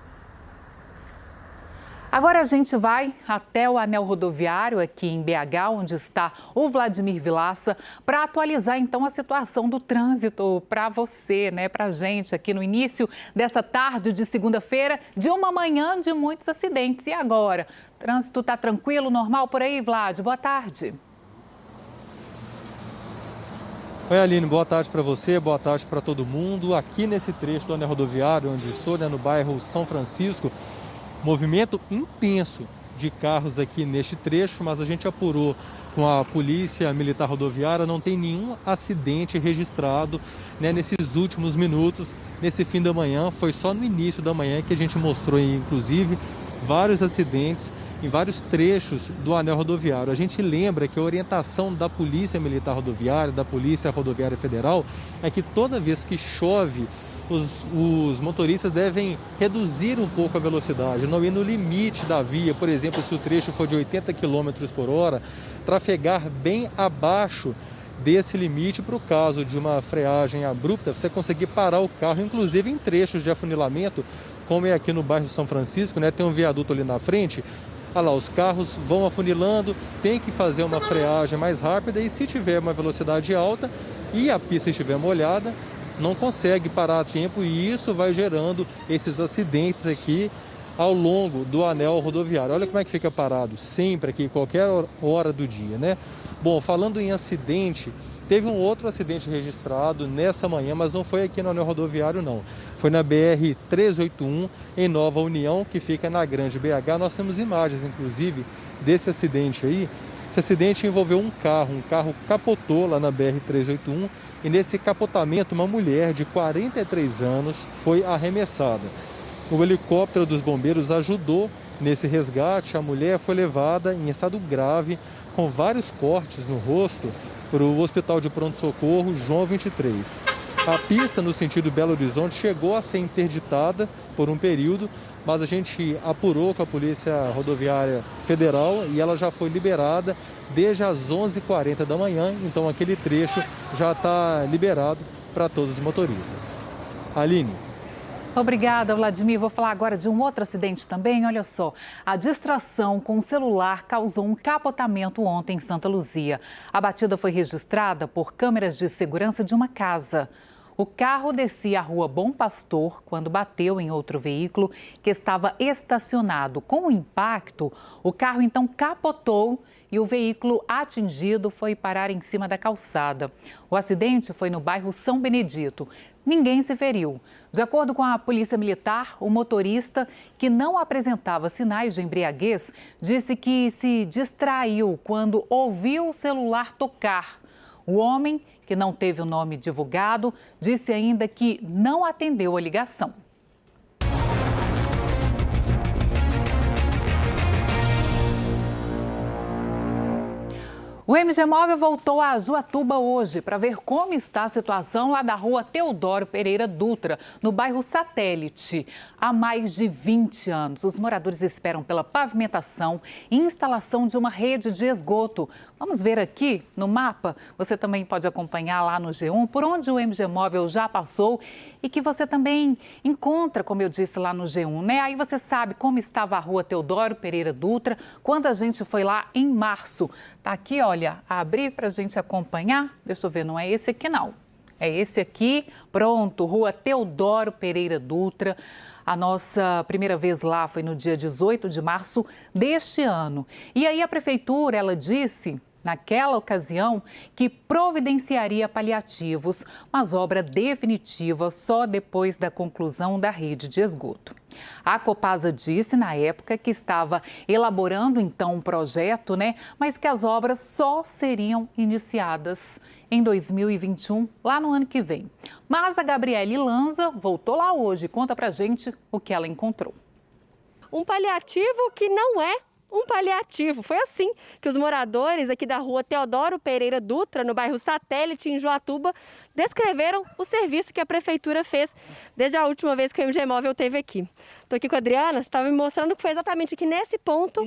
Agora a gente vai até o anel rodoviário aqui em BH, onde está o Vladimir Vilaça, para atualizar então a situação do trânsito para você, né, para a gente aqui no início dessa tarde de segunda-feira, de uma manhã de muitos acidentes. E agora? O trânsito está tranquilo, normal por aí, Vlad? Boa tarde. Oi, Aline, boa tarde para você, boa tarde para todo mundo. Aqui nesse trecho do anel rodoviário, onde estou, né, no bairro São Francisco, movimento intenso de carros aqui neste trecho, mas a gente apurou com a Polícia Militar Rodoviária, não tem nenhum acidente registrado, né, nesses últimos minutos, nesse fim da manhã. Foi só no início da manhã que a gente mostrou, inclusive, vários acidentes em vários trechos do anel rodoviário. A gente lembra que a orientação da Polícia Militar Rodoviária, da Polícia Rodoviária Federal, é que toda vez que chove, os motoristas devem reduzir um pouco a velocidade, não ir no limite da via. Por exemplo, se o trecho for de 80 km por hora, trafegar bem abaixo desse limite para o caso de uma freagem abrupta, você conseguir parar o carro, inclusive em trechos de afunilamento, como é aqui no bairro São Francisco, né? Tem um viaduto ali na frente. Olha lá, os carros vão afunilando, tem que fazer uma freagem mais rápida e se tiver uma velocidade alta e a pista estiver molhada, não consegue parar a tempo e isso vai gerando esses acidentes aqui ao longo do anel rodoviário. Olha como é que fica parado, sempre aqui, qualquer hora do dia, né? Bom, falando em acidente, teve um outro acidente registrado nessa manhã, mas não foi aqui no anel rodoviário, não. Foi na BR-381, em Nova União, que fica na Grande BH. Nós temos imagens, inclusive, desse acidente aí. Esse acidente envolveu um carro capotou lá na BR-381 e nesse capotamento uma mulher de 43 anos foi arremessada. O helicóptero dos bombeiros ajudou nesse resgate, a mulher foi levada em estado grave com vários cortes no rosto para o Hospital de Pronto-Socorro João 23. A pista no sentido Belo Horizonte chegou a ser interditada por um período, mas a gente apurou com a Polícia Rodoviária Federal e ela já foi liberada desde as 11h40 da manhã, então aquele trecho já está liberado para todos os motoristas. Aline. Obrigada, Vladimir. Vou falar agora de um outro acidente também. Olha só, a distração com o celular causou um capotamento ontem em Santa Luzia. A batida foi registrada por câmeras de segurança de uma casa. O carro descia a rua Bom Pastor quando bateu em outro veículo que estava estacionado. Com o impacto, o carro então capotou e o veículo atingido foi parar em cima da calçada. O acidente foi no bairro São Benedito. Ninguém se feriu. De acordo com a Polícia Militar, o motorista, que não apresentava sinais de embriaguez, disse que se distraiu quando ouviu o celular tocar. O homem, que não teve o nome divulgado, disse ainda que não atendeu a ligação. O MG Móvel voltou a Juatuba hoje para ver como está a situação lá da rua Teodoro Pereira Dutra, no bairro Satélite. Há mais de 20 anos, os moradores esperam pela pavimentação e instalação de uma rede de esgoto. Vamos ver aqui no mapa. Você também pode acompanhar lá no G1 por onde o MG Móvel já passou e que você também encontra, como eu disse, lá no G1, né? Aí você sabe como estava a rua Teodoro Pereira Dutra quando a gente foi lá em março. Tá aqui, olha, abrir para a gente acompanhar. Deixa eu ver, não é esse aqui não. É esse aqui, pronto, rua Teodoro Pereira Dutra. A nossa primeira vez lá foi no dia 18 de março deste ano. E aí a prefeitura, ela disse, naquela ocasião, que providenciaria paliativos, mas obra definitiva só depois da conclusão da rede de esgoto. A Copasa disse na época que estava elaborando então um projeto, né, mas que as obras só seriam iniciadas em 2021, lá no ano que vem. Mas a Gabriele Lanza voltou lá hoje e conta pra gente o que ela encontrou. Um paliativo que não é um paliativo. Foi assim que os moradores aqui da rua Teodoro Pereira Dutra, no bairro Satélite, em Juatuba, descreveram o serviço que a prefeitura fez desde a última vez que o MG Móvel esteve aqui. Estou aqui com a Adriana, você estava me mostrando que foi exatamente aqui nesse ponto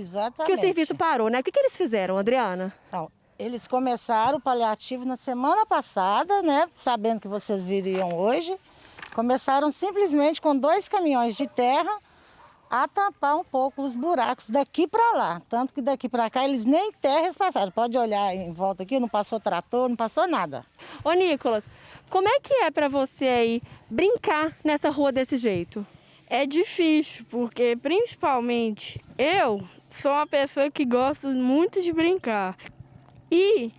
que o serviço parou, né? O que eles fizeram, Adriana? Não, eles começaram o paliativo na semana passada, né? Sabendo que vocês viriam hoje. Começaram simplesmente com 2 caminhões de terra a tampar um pouco os buracos daqui para lá. Tanto que daqui para cá eles nem terras passaram. Pode olhar em volta aqui, não passou trator, não passou nada. Ô Nicolas, como é que é para você aí brincar nessa rua desse jeito? É difícil, porque principalmente eu sou uma pessoa que gosta muito de brincar. E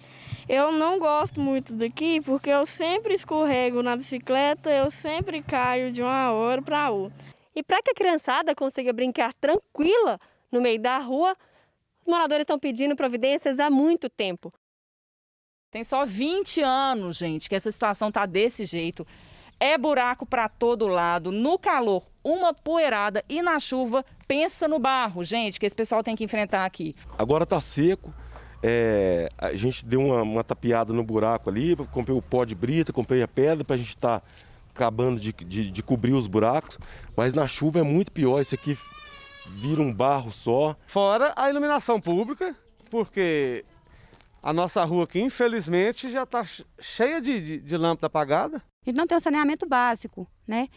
eu não gosto muito daqui porque eu sempre escorrego na bicicleta, eu sempre caio de uma hora para outra. E para que a criançada consiga brincar tranquila no meio da rua, os moradores estão pedindo providências há muito tempo. Tem só 20 anos, gente, que essa situação está desse jeito. É buraco para todo lado, no calor, uma poeirada e na chuva, pensa no barro, gente, que esse pessoal tem que enfrentar aqui. Agora está seco, a gente deu uma tapeada no buraco ali, comprei o pó de brita, comprei a pedra para a gente estar acabando de cobrir os buracos, mas na chuva é muito pior, isso aqui vira um barro só. Fora a iluminação pública, porque a nossa rua aqui, infelizmente, já está cheia de lâmpada apagada. A gente não tem um saneamento básico, né?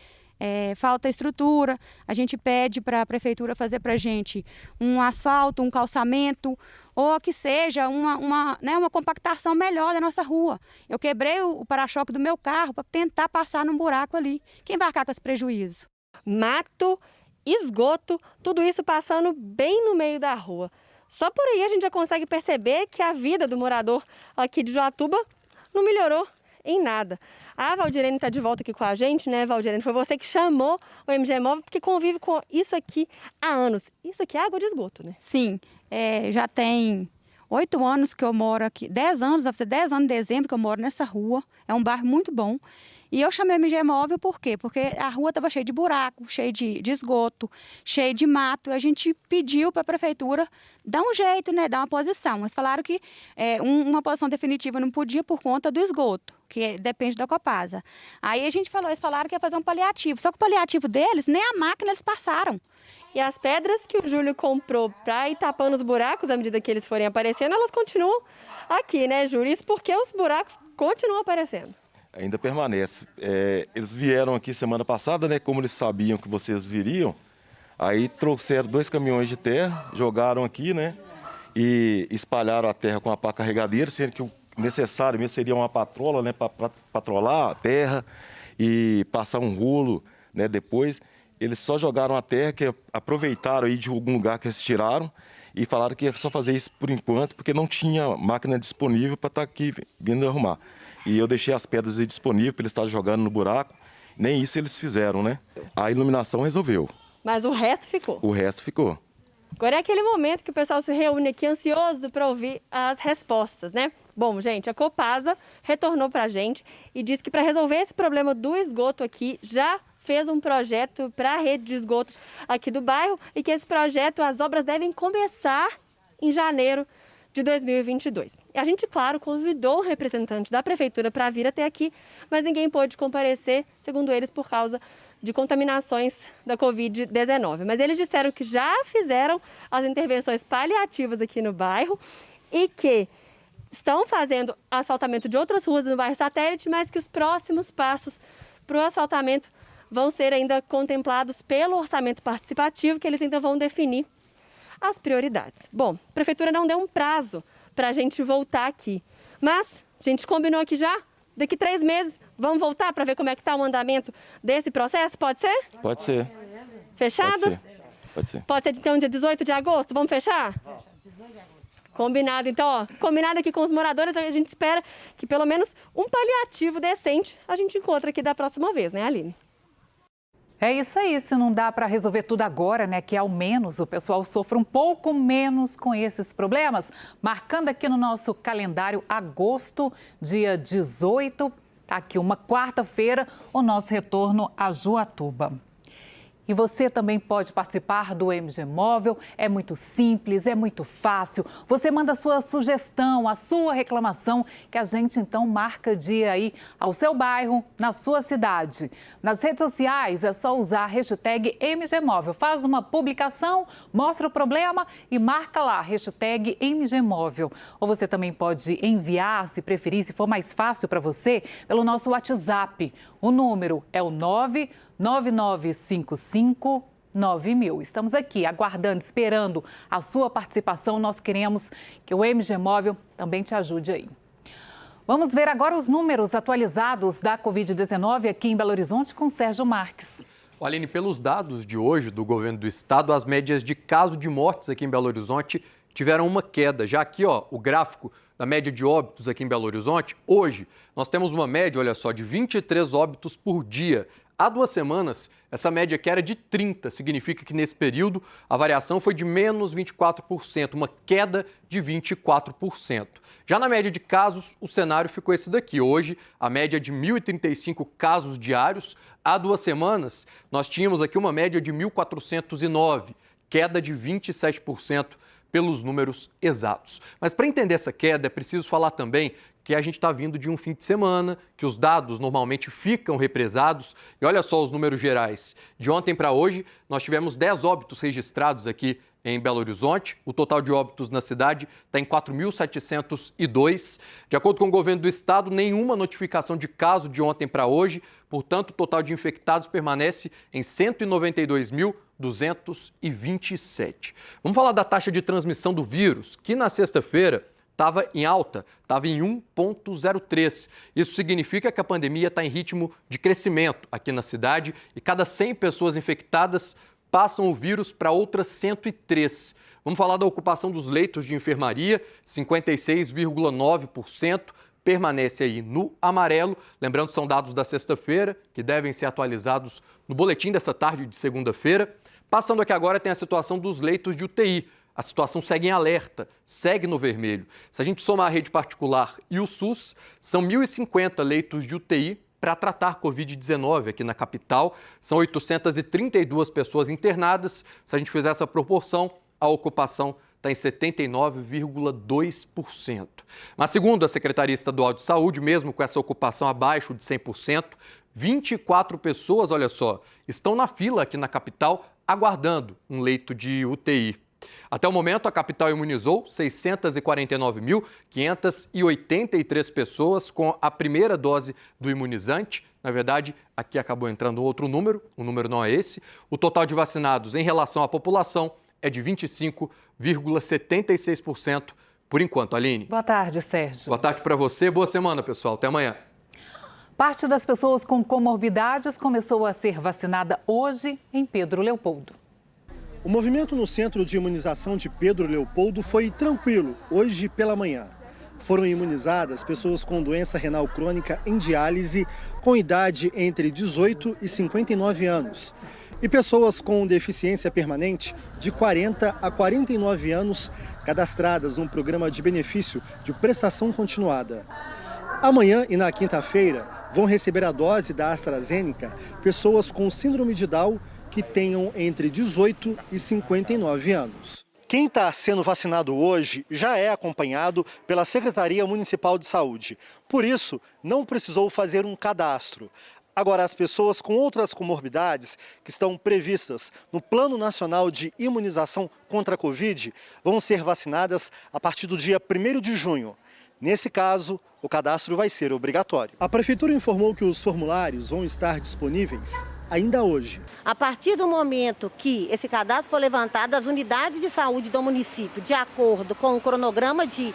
Falta estrutura, a gente pede para a prefeitura fazer para a gente um asfalto, um calçamento, ou que seja uma compactação melhor da nossa rua. Eu quebrei o para-choque do meu carro para tentar passar num buraco ali. Quem vai arcar com esse prejuízo? Mato, esgoto, tudo isso passando bem no meio da rua. Só por aí a gente já consegue perceber que a vida do morador aqui de Juatuba não melhorou em nada. A Valdirene está de volta aqui com a gente, né, Valdirene? Foi você que chamou o MG Móvel, porque convive com isso aqui há anos. Isso aqui é água de esgoto, né? Sim, já tem 8 anos que eu moro aqui, 10 anos, vai fazer 10 anos em dezembro que eu moro nessa rua. É um bairro muito bom E eu chamei a MG Móvel por quê? Porque a rua estava cheia de buraco, cheia de esgoto, cheia de mato. A gente pediu para a prefeitura dar um jeito, né, dar uma posição. Mas falaram que uma posição definitiva não podia por conta do esgoto, que depende da Copasa. Aí a gente falou, eles falaram que ia fazer um paliativo. Só que o paliativo deles, nem a máquina eles passaram. E as pedras que o Júlio comprou para ir tapando os buracos à medida que eles forem aparecendo, elas continuam aqui, né, Júlio? Isso porque os buracos continuam aparecendo. Ainda permanece. Eles vieram aqui semana passada, né? Como eles sabiam que vocês viriam, aí trouxeram 2 caminhões de terra, jogaram aqui, né? E espalharam a terra com a pá carregadeira, sendo que o necessário mesmo seria uma patrola, né? Para patrolar a terra e passar um rolo, né? Depois. Eles só jogaram a terra, que aproveitaram aí de algum lugar que eles tiraram e falaram que ia só fazer isso por enquanto, porque não tinha máquina disponível para estar aqui vindo arrumar. E eu deixei as pedras aí disponíveis para eles estarem jogando no buraco. Nem isso eles fizeram, né? A iluminação resolveu. Mas o resto ficou? O resto ficou. Agora é aquele momento que o pessoal se reúne aqui ansioso para ouvir as respostas, né? Bom, gente, a Copasa retornou para a gente e disse que para resolver esse problema do esgoto aqui, já fez um projeto para a rede de esgoto aqui do bairro e que esse projeto, as obras devem começar em janeiro de 2022. E a gente, claro, convidou o representante da prefeitura para vir até aqui, mas ninguém pôde comparecer, segundo eles, por causa de contaminações da Covid-19. Mas eles disseram que já fizeram as intervenções paliativas aqui no bairro e que estão fazendo asfaltamento de outras ruas no bairro Satélite, mas que os próximos passos para o asfaltamento vão ser ainda contemplados pelo orçamento participativo, que eles ainda vão definir as prioridades. Bom, a prefeitura não deu um prazo para a gente voltar aqui, mas a gente combinou aqui já, daqui 3 meses, vamos voltar para ver como é que está o andamento desse processo, pode ser? Pode ser. Fechado? Pode ser. Pode ser então dia 18 de agosto, vamos fechar? Combinado, então, ó, combinado aqui com os moradores, a gente espera que pelo menos um paliativo decente a gente encontra aqui da próxima vez, né, Aline? É isso aí, se não dá para resolver tudo agora, né, que ao menos o pessoal sofra um pouco menos com esses problemas. Marcando aqui no nosso calendário agosto, dia 18, tá aqui uma quarta-feira, o nosso retorno a Juatuba. E você também pode participar do MG Móvel, é muito simples, é muito fácil. Você manda a sua sugestão, a sua reclamação, que a gente então marca dia aí ao seu bairro, na sua cidade. Nas redes sociais é só usar a hashtag MG Móvel. Faz uma publicação, mostra o problema e marca lá, hashtag MG Móvel. Ou você também pode enviar, se preferir, se for mais fácil para você, pelo nosso WhatsApp. O número é o 999559000. Estamos aqui aguardando, esperando a sua participação. Nós queremos que o MG Móvel também te ajude aí. Vamos ver agora os números atualizados da Covid-19 aqui em Belo Horizonte com Sérgio Marques. Aline, pelos dados de hoje do governo do estado, as médias de caso de mortes aqui em Belo Horizonte tiveram uma queda. Já aqui, ó, o gráfico da média de óbitos aqui em Belo Horizonte, hoje nós temos uma média, olha só, de 23 óbitos por dia. Há 2 semanas, essa média aqui era de 30, significa que nesse período a variação foi de menos 24%, uma queda de 24%. Já na média de casos, o cenário ficou esse daqui. Hoje, a média é de 1.035 casos diários. Há 2 semanas, nós tínhamos aqui uma média de 1.409, queda de 27% pelos números exatos. Mas para entender essa queda, é preciso falar também que a gente está vindo de um fim de semana, que os dados normalmente ficam represados. E olha só os números gerais. De ontem para hoje, nós tivemos 10 óbitos registrados aqui em Belo Horizonte. O total de óbitos na cidade está em 4.702. De acordo com o governo do estado, nenhuma notificação de caso de ontem para hoje. Portanto, o total de infectados permanece em 192.227. Vamos falar da taxa de transmissão do vírus, que na sexta-feira estava em alta, estava em 1,03. Isso significa que a pandemia está em ritmo de crescimento aqui na cidade e cada 100 pessoas infectadas passam o vírus para outras 103. Vamos falar da ocupação dos leitos de enfermaria, 56,9%, permanece aí no amarelo. Lembrando que são dados da sexta-feira, que devem ser atualizados no boletim dessa tarde de segunda-feira. Passando aqui agora tem a situação dos leitos de UTI. A situação segue em alerta, segue no vermelho. Se a gente somar a rede particular e o SUS, são 1.050 leitos de UTI para tratar Covid-19 aqui na capital. São 832 pessoas internadas. Se a gente fizer essa proporção, a ocupação está em 79,2%. Mas segundo a Secretaria Estadual de Saúde, mesmo com essa ocupação abaixo de 100%, 24 pessoas, olha só, estão na fila aqui na capital aguardando um leito de UTI. Até o momento, a capital imunizou 649.583 pessoas com a primeira dose do imunizante. Na verdade, aqui acabou entrando outro número, o número não é esse. O total de vacinados em relação à população é de 25,76% por enquanto. Aline. Boa tarde, Sérgio. Boa tarde para você, boa semana, pessoal. Até amanhã. Parte das pessoas com comorbidades começou a ser vacinada hoje em Pedro Leopoldo. O movimento no Centro de Imunização de Pedro Leopoldo foi tranquilo hoje pela manhã. Foram imunizadas pessoas com doença renal crônica em diálise, com idade entre 18 e 59 anos. E pessoas com deficiência permanente de 40 a 49 anos, cadastradas num programa de benefício de prestação continuada. Amanhã e na quinta-feira vão receber a dose da AstraZeneca pessoas com síndrome de Down que tenham entre 18 e 59 anos. Quem está sendo vacinado hoje já é acompanhado pela Secretaria Municipal de Saúde. Por isso, não precisou fazer um cadastro. Agora, as pessoas com outras comorbidades que estão previstas no Plano Nacional de Imunização contra a Covid vão ser vacinadas a partir do dia 1º de junho. Nesse caso, o cadastro vai ser obrigatório. A Prefeitura informou que os formulários vão estar disponíveis ainda hoje. A partir do momento que esse cadastro for levantado, as unidades de saúde do município, de acordo com o cronograma de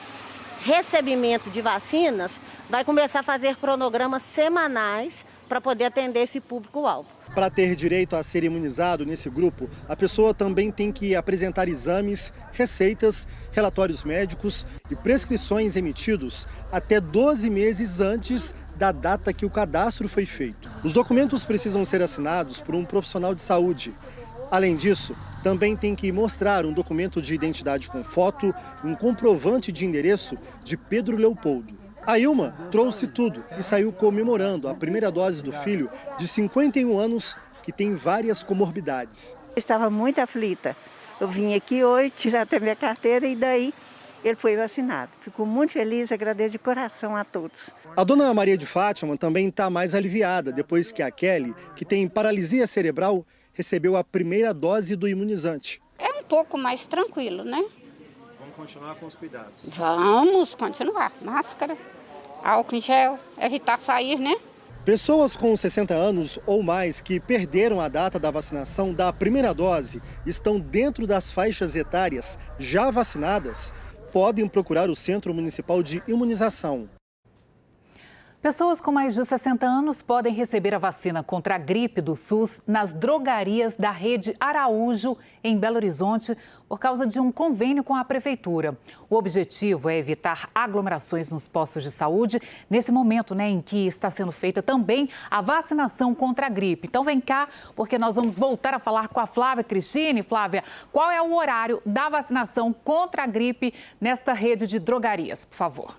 recebimento de vacinas, vai começar a fazer cronogramas semanais para poder atender esse público-alvo. Para ter direito a ser imunizado nesse grupo, a pessoa também tem que apresentar exames, receitas, relatórios médicos e prescrições emitidos até 12 meses antes da data que o cadastro foi feito. Os documentos precisam ser assinados por um profissional de saúde. Além disso, também tem que mostrar um documento de identidade com foto e um comprovante de endereço de Pedro Leopoldo. A Ilma trouxe tudo e saiu comemorando a primeira dose do filho de 51 anos que tem várias comorbidades. Eu estava muito aflita. Eu vim aqui hoje tirar até minha carteira e daí ele foi vacinado. Fico muito feliz, agradeço de coração a todos. A dona Maria de Fátima também está mais aliviada depois que a Kelly, que tem paralisia cerebral, recebeu a primeira dose do imunizante. É um pouco mais tranquilo, né? Vamos continuar com os cuidados. Vamos continuar. Máscara, álcool em gel, evitar sair, né? Pessoas com 60 anos ou mais que perderam a data da vacinação da primeira dose estão dentro das faixas etárias já vacinadas, podem procurar o Centro Municipal de Imunização. Pessoas com mais de 60 anos podem receber a vacina contra a gripe do SUS nas drogarias da rede Araújo, em Belo Horizonte, por causa de um convênio com a Prefeitura. O objetivo é evitar aglomerações nos postos de saúde, nesse momento, em que está sendo feita também a vacinação contra a gripe. Então vem cá, porque nós vamos voltar a falar com a Flávia Cristine. Flávia, qual é o horário da vacinação contra a gripe nesta rede de drogarias, por favor?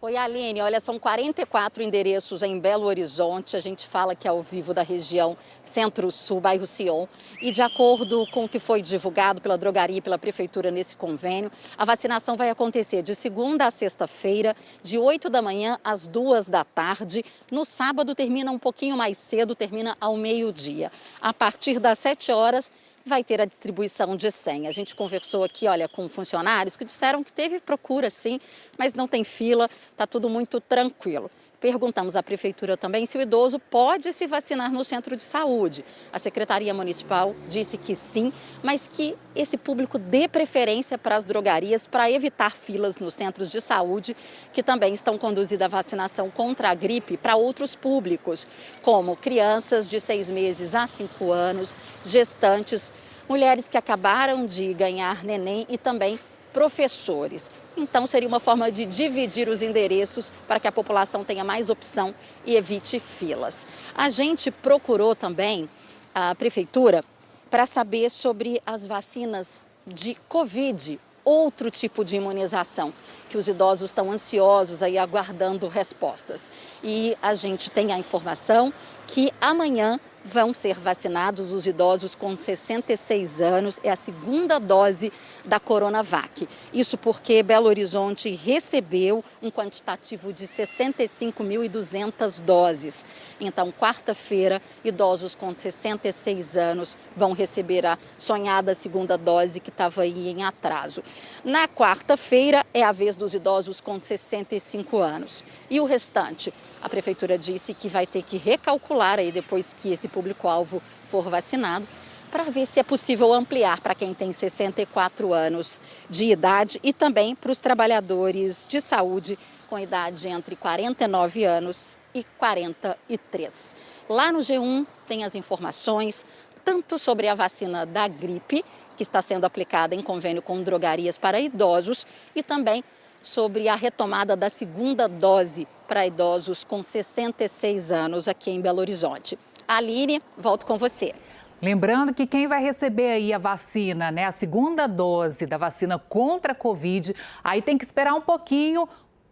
Oi, Aline, olha, são 44 endereços em Belo Horizonte, a gente fala que é ao vivo da região Centro-Sul, bairro Sion, e de acordo com o que foi divulgado pela drogaria e pela prefeitura nesse convênio, a vacinação vai acontecer de segunda a sexta-feira, de 8 da manhã às 2 da tarde, no sábado termina um pouquinho mais cedo, termina ao meio-dia. A partir das 7 horas, vai ter a distribuição de senha. A gente conversou aqui, olha, com funcionários que disseram que teve procura sim, mas não tem fila, está tudo muito tranquilo. Perguntamos à Prefeitura também se o idoso pode se vacinar no centro de saúde. A Secretaria Municipal disse que sim, mas que esse público dê preferência para as drogarias para evitar filas nos centros de saúde, que também estão conduzindo a vacinação contra a gripe para outros públicos, como crianças de 6 meses a 5 anos, gestantes, mulheres que acabaram de ganhar neném e também professores. Então, seria uma forma de dividir os endereços para que a população tenha mais opção e evite filas. A gente procurou também a Prefeitura para saber sobre as vacinas de Covid outro tipo de imunização, que os idosos estão ansiosos aí aguardando respostas. E a gente tem a informação que amanhã vão ser vacinados os idosos com 66 anos, é a segunda dose da Coronavac. Isso porque Belo Horizonte recebeu um quantitativo de 65.200 doses. Então, quarta-feira, idosos com 66 anos vão receber a sonhada segunda dose que estava aí em atraso. Na quarta-feira é a vez dos idosos com 65 anos. E o restante? A Prefeitura disse que vai ter que recalcular aí depois que esse público-alvo for vacinado, para ver se é possível ampliar para quem tem 64 anos de idade e também para os trabalhadores de saúde com idade entre 49 anos e 43. Lá no G1 tem as informações tanto sobre a vacina da gripe, que está sendo aplicada em convênio com drogarias para idosos, e também sobre a retomada da segunda dose para idosos com 66 anos aqui em Belo Horizonte. Aline, volto com você. Lembrando que quem vai receber aí a vacina, né, a segunda dose da vacina contra a Covid, aí tem que esperar um pouquinho,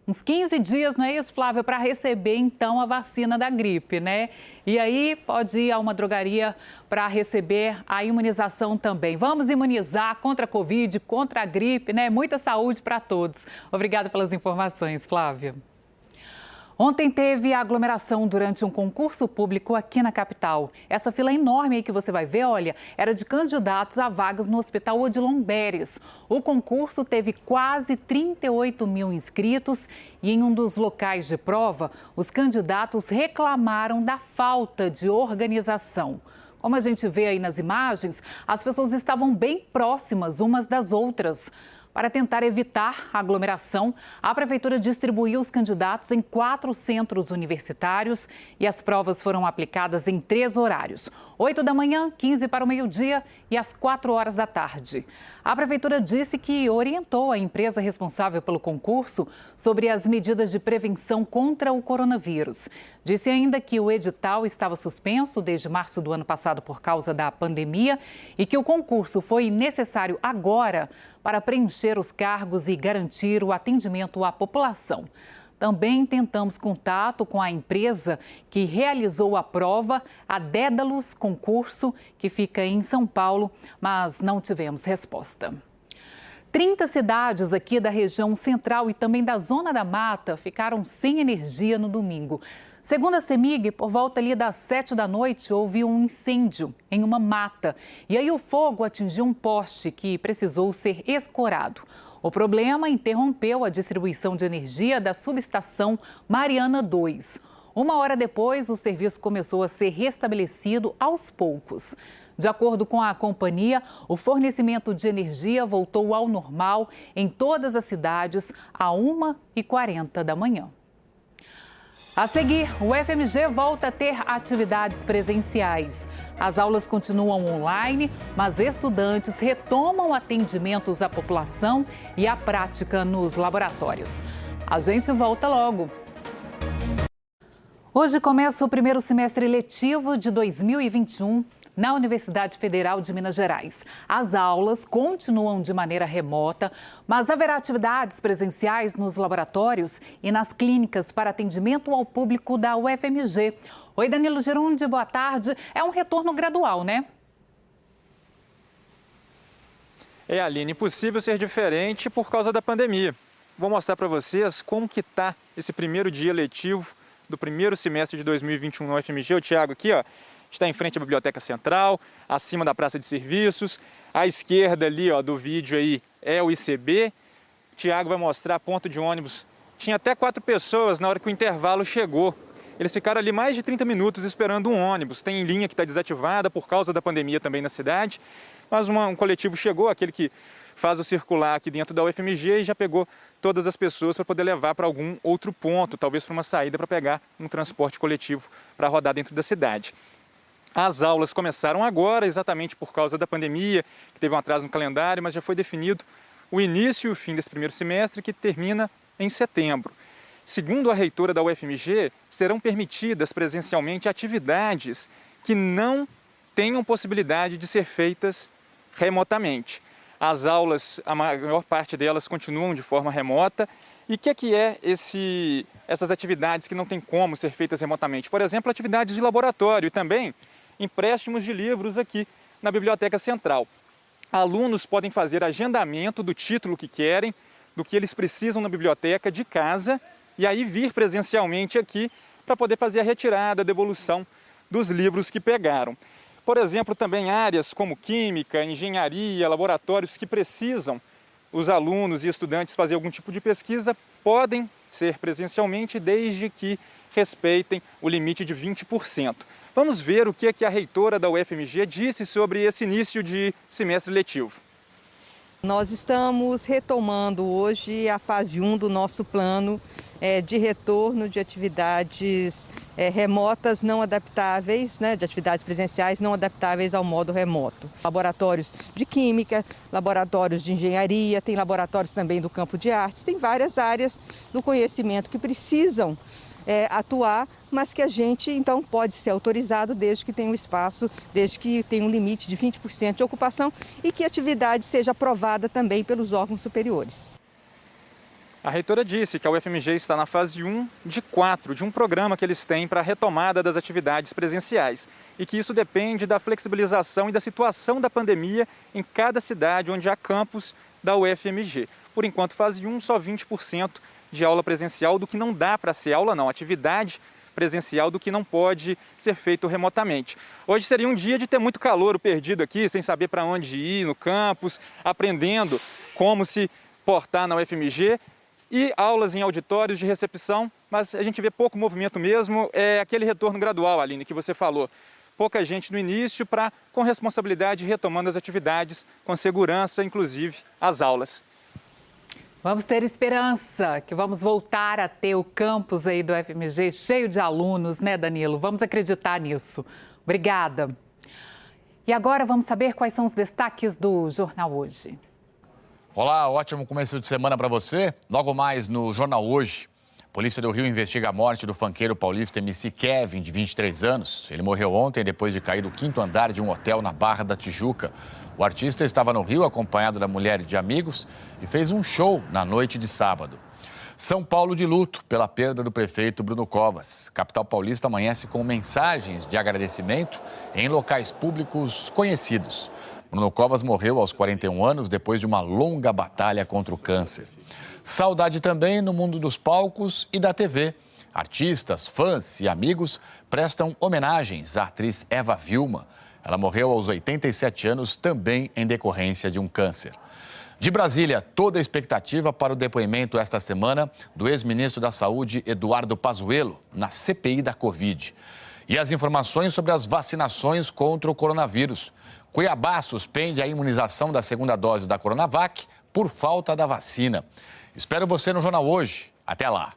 uns 15 dias, não é isso, Flávia, para receber então a vacina da gripe, né? E aí pode ir a uma drogaria para receber a imunização também. Vamos imunizar contra a Covid, contra a gripe, né? Muita saúde para todos. Obrigada pelas informações, Flávia. Ontem teve aglomeração durante um concurso público aqui na capital. Essa fila enorme aí que você vai ver, olha, era de candidatos a vagas no Hospital Odilon Beres. O concurso teve quase 38 mil inscritos e em um dos locais de prova, os candidatos reclamaram da falta de organização. Como a gente vê aí nas imagens, as pessoas estavam bem próximas umas das outras. Para tentar evitar a aglomeração, a Prefeitura distribuiu os candidatos em 4 centros universitários e as provas foram aplicadas em 3 horários: 8 da manhã, 15 para o meio-dia e às 4 horas da tarde. A Prefeitura disse que orientou a empresa responsável pelo concurso sobre as medidas de prevenção contra o coronavírus. Disse ainda que o edital estava suspenso desde março do ano passado por causa da pandemia e que o concurso foi necessário agora para preencher os cargos e garantir o atendimento à população. Também tentamos contato com a empresa que realizou a prova, a Dédalus Concurso, que fica em São Paulo, mas não tivemos resposta. 30 cidades aqui da região central e também da Zona da Mata ficaram sem energia no domingo. Segundo a CEMIG, por volta ali das 7 da noite, houve um incêndio em uma mata. E aí o fogo atingiu um poste que precisou ser escorado. O problema interrompeu a distribuição de energia da subestação Mariana 2. Uma hora depois, o serviço começou a ser restabelecido aos poucos. De acordo com a companhia, o fornecimento de energia voltou ao normal em todas as cidades às 1h40 da manhã. A seguir, o FMG volta a ter atividades presenciais. As aulas continuam online, mas estudantes retomam atendimentos à população e a prática nos laboratórios. A gente volta logo. Hoje começa o primeiro semestre letivo de 2021 na Universidade Federal de Minas Gerais. As aulas continuam de maneira remota, mas haverá atividades presenciais nos laboratórios e nas clínicas para atendimento ao público da UFMG. Oi, Danilo Girundi, boa tarde. É um retorno gradual, né? Aline, impossível ser diferente por causa da pandemia. Vou mostrar para vocês como que está esse primeiro dia letivo do primeiro semestre de 2021 na UFMG. O Tiago aqui, ó, está em frente à Biblioteca Central, acima da Praça de Serviços. À esquerda ali, ó, do vídeo aí é o ICB. O Tiago vai mostrar ponto de ônibus. Tinha até 4 pessoas na hora que o intervalo chegou. Eles ficaram ali mais de 30 minutos esperando um ônibus. Tem linha que está desativada por causa da pandemia também na cidade. Mas um coletivo chegou, aquele que faz o circular aqui dentro da UFMG, e já pegou todas as pessoas para poder levar para algum outro ponto, talvez para uma saída para pegar um transporte coletivo para rodar dentro da cidade. As aulas começaram agora, exatamente por causa da pandemia, que teve um atraso no calendário, mas já foi definido o início e o fim desse primeiro semestre, que termina em setembro. Segundo a reitora da UFMG, serão permitidas presencialmente atividades que não tenham possibilidade de ser feitas remotamente. As aulas, a maior parte delas continuam de forma remota. E o que é essas atividades que não tem como ser feitas remotamente? Por exemplo, atividades de laboratório e também empréstimos de livros aqui na Biblioteca Central. Alunos podem fazer agendamento do título que querem, do que eles precisam na biblioteca de casa e aí vir presencialmente aqui para poder fazer a retirada, a devolução dos livros que pegaram. Por exemplo, também áreas como química, engenharia, laboratórios que precisam os alunos e estudantes fazer algum tipo de pesquisa podem ser presencialmente desde que respeitem o limite de 20%. Vamos ver o que a reitora da UFMG disse sobre esse início de semestre letivo. Nós estamos retomando hoje a fase 1 do nosso plano de retorno de atividades remotas não adaptáveis, de atividades presenciais não adaptáveis ao modo remoto. Laboratórios de química, laboratórios de engenharia, tem laboratórios também do campo de artes, tem várias áreas do conhecimento que precisam atuar, mas que a gente então pode ser autorizado desde que tenha um espaço, desde que tenha um limite de 20% de ocupação e que a atividade seja aprovada também pelos órgãos superiores. A reitora disse que a UFMG está na fase 1 de 4 de um programa que eles têm para a retomada das atividades presenciais e que isso depende da flexibilização e da situação da pandemia em cada cidade onde há campus da UFMG. Por enquanto, fase 1, só 20% de aula presencial do que não dá para ser aula não, atividade presencial do que não pode ser feito remotamente. Hoje seria um dia de ter muito calor perdido aqui, sem saber para onde ir no campus, aprendendo como se portar na UFMG e aulas em auditórios de recepção, mas a gente vê pouco movimento mesmo, é aquele retorno gradual, Aline, que você falou. Pouca gente no início para, com responsabilidade, retomando as atividades, com segurança, inclusive as aulas. Vamos ter esperança que vamos voltar a ter o campus aí do UFMG cheio de alunos, né, Danilo? Vamos acreditar nisso. Obrigada. E agora vamos saber quais são os destaques do Jornal Hoje. Olá, ótimo começo de semana para você. Logo mais no Jornal Hoje, a Polícia do Rio investiga a morte do funkeiro paulista MC Kevin, de 23 anos. Ele morreu ontem depois de cair do 5º andar de um hotel na Barra da Tijuca. O artista estava no Rio acompanhado da mulher e de amigos e fez um show na noite de sábado. São Paulo de luto pela perda do prefeito Bruno Covas. Capital paulista amanhece com mensagens de agradecimento em locais públicos conhecidos. Bruno Covas morreu aos 41 anos depois de uma longa batalha contra o câncer. Saudade também no mundo dos palcos e da TV. Artistas, fãs e amigos prestam homenagens à atriz Eva Vilma. Ela morreu aos 87 anos também em decorrência de um câncer. De Brasília, toda a expectativa para o depoimento esta semana do ex-ministro da Saúde, Eduardo Pazuello, na CPI da Covid. E as informações sobre as vacinações contra o coronavírus. Cuiabá suspende a imunização da segunda dose da Coronavac por falta da vacina. Espero você no Jornal Hoje. Até lá.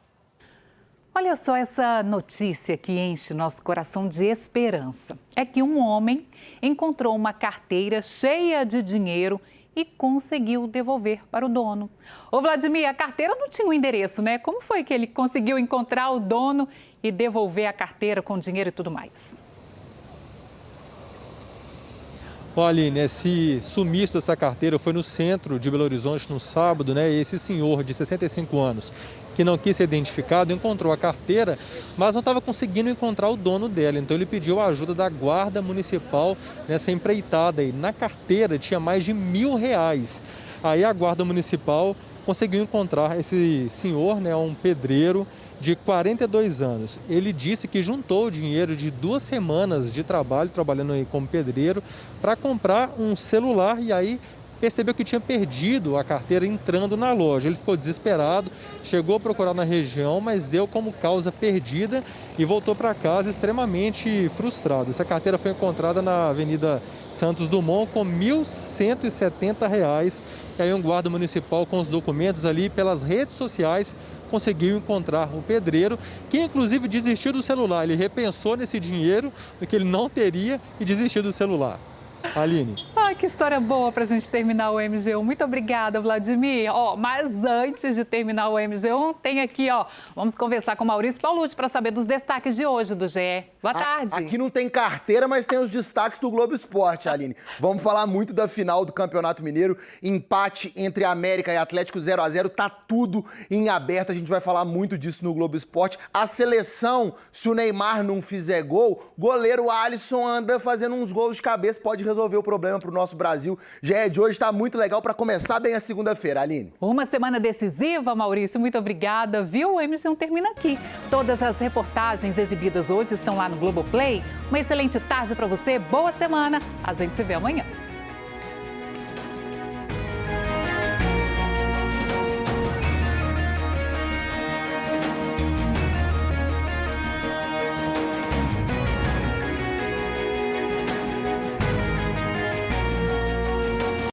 Olha só essa notícia que enche nosso coração de esperança. É que um homem encontrou uma carteira cheia de dinheiro e conseguiu devolver para o dono. Ô Vladimir, a carteira não tinha um endereço, né? Como foi que ele conseguiu encontrar o dono e devolver a carteira com dinheiro e tudo mais? Olha, Aline, esse sumiço dessa carteira foi no centro de Belo Horizonte no sábado, né? E esse senhor de 65 anos, que não quis ser identificado, encontrou a carteira, mas não estava conseguindo encontrar o dono dela. Então ele pediu a ajuda da Guarda Municipal nessa empreitada. E na carteira tinha mais de R$1.000. Aí a Guarda Municipal conseguiu encontrar esse senhor, né? Um pedreiro de 42 anos. Ele disse que juntou o dinheiro de 2 semanas de trabalho, trabalhando aí como pedreiro, para comprar um celular e aí percebeu que tinha perdido a carteira entrando na loja. Ele ficou desesperado, chegou a procurar na região, mas deu como causa perdida e voltou para casa extremamente frustrado. Essa carteira foi encontrada na Avenida Santos Dumont com R$1.170. E aí um guarda municipal com os documentos ali pelas redes sociais conseguiu encontrar o pedreiro, que inclusive desistiu do celular. Ele repensou nesse dinheiro, que ele não teria, e desistiu do celular. Aline. Que história boa para a gente terminar o MG1. Muito obrigada, Vladimir. Mas antes de terminar o MG1, tem aqui, vamos conversar com o Maurício Paulucci para saber dos destaques de hoje do GE. Boa tarde. Aqui não tem carteira, mas tem os destaques do Globo Esporte, Aline. Vamos falar muito da final do Campeonato Mineiro. Empate entre América e Atlético 0-0. Tá tudo em aberto. A gente vai falar muito disso no Globo Esporte. A seleção, se o Neymar não fizer gol, goleiro Alisson anda fazendo uns gols de cabeça, pode resolver o problema pro nosso Brasil. GE de hoje está muito legal para começar bem a segunda-feira, Aline. Uma semana decisiva, Maurício. Muito obrigada, viu? O MG1 termina aqui. Todas as reportagens exibidas hoje estão lá no Globoplay. Uma excelente tarde para você, boa semana. A gente se vê amanhã.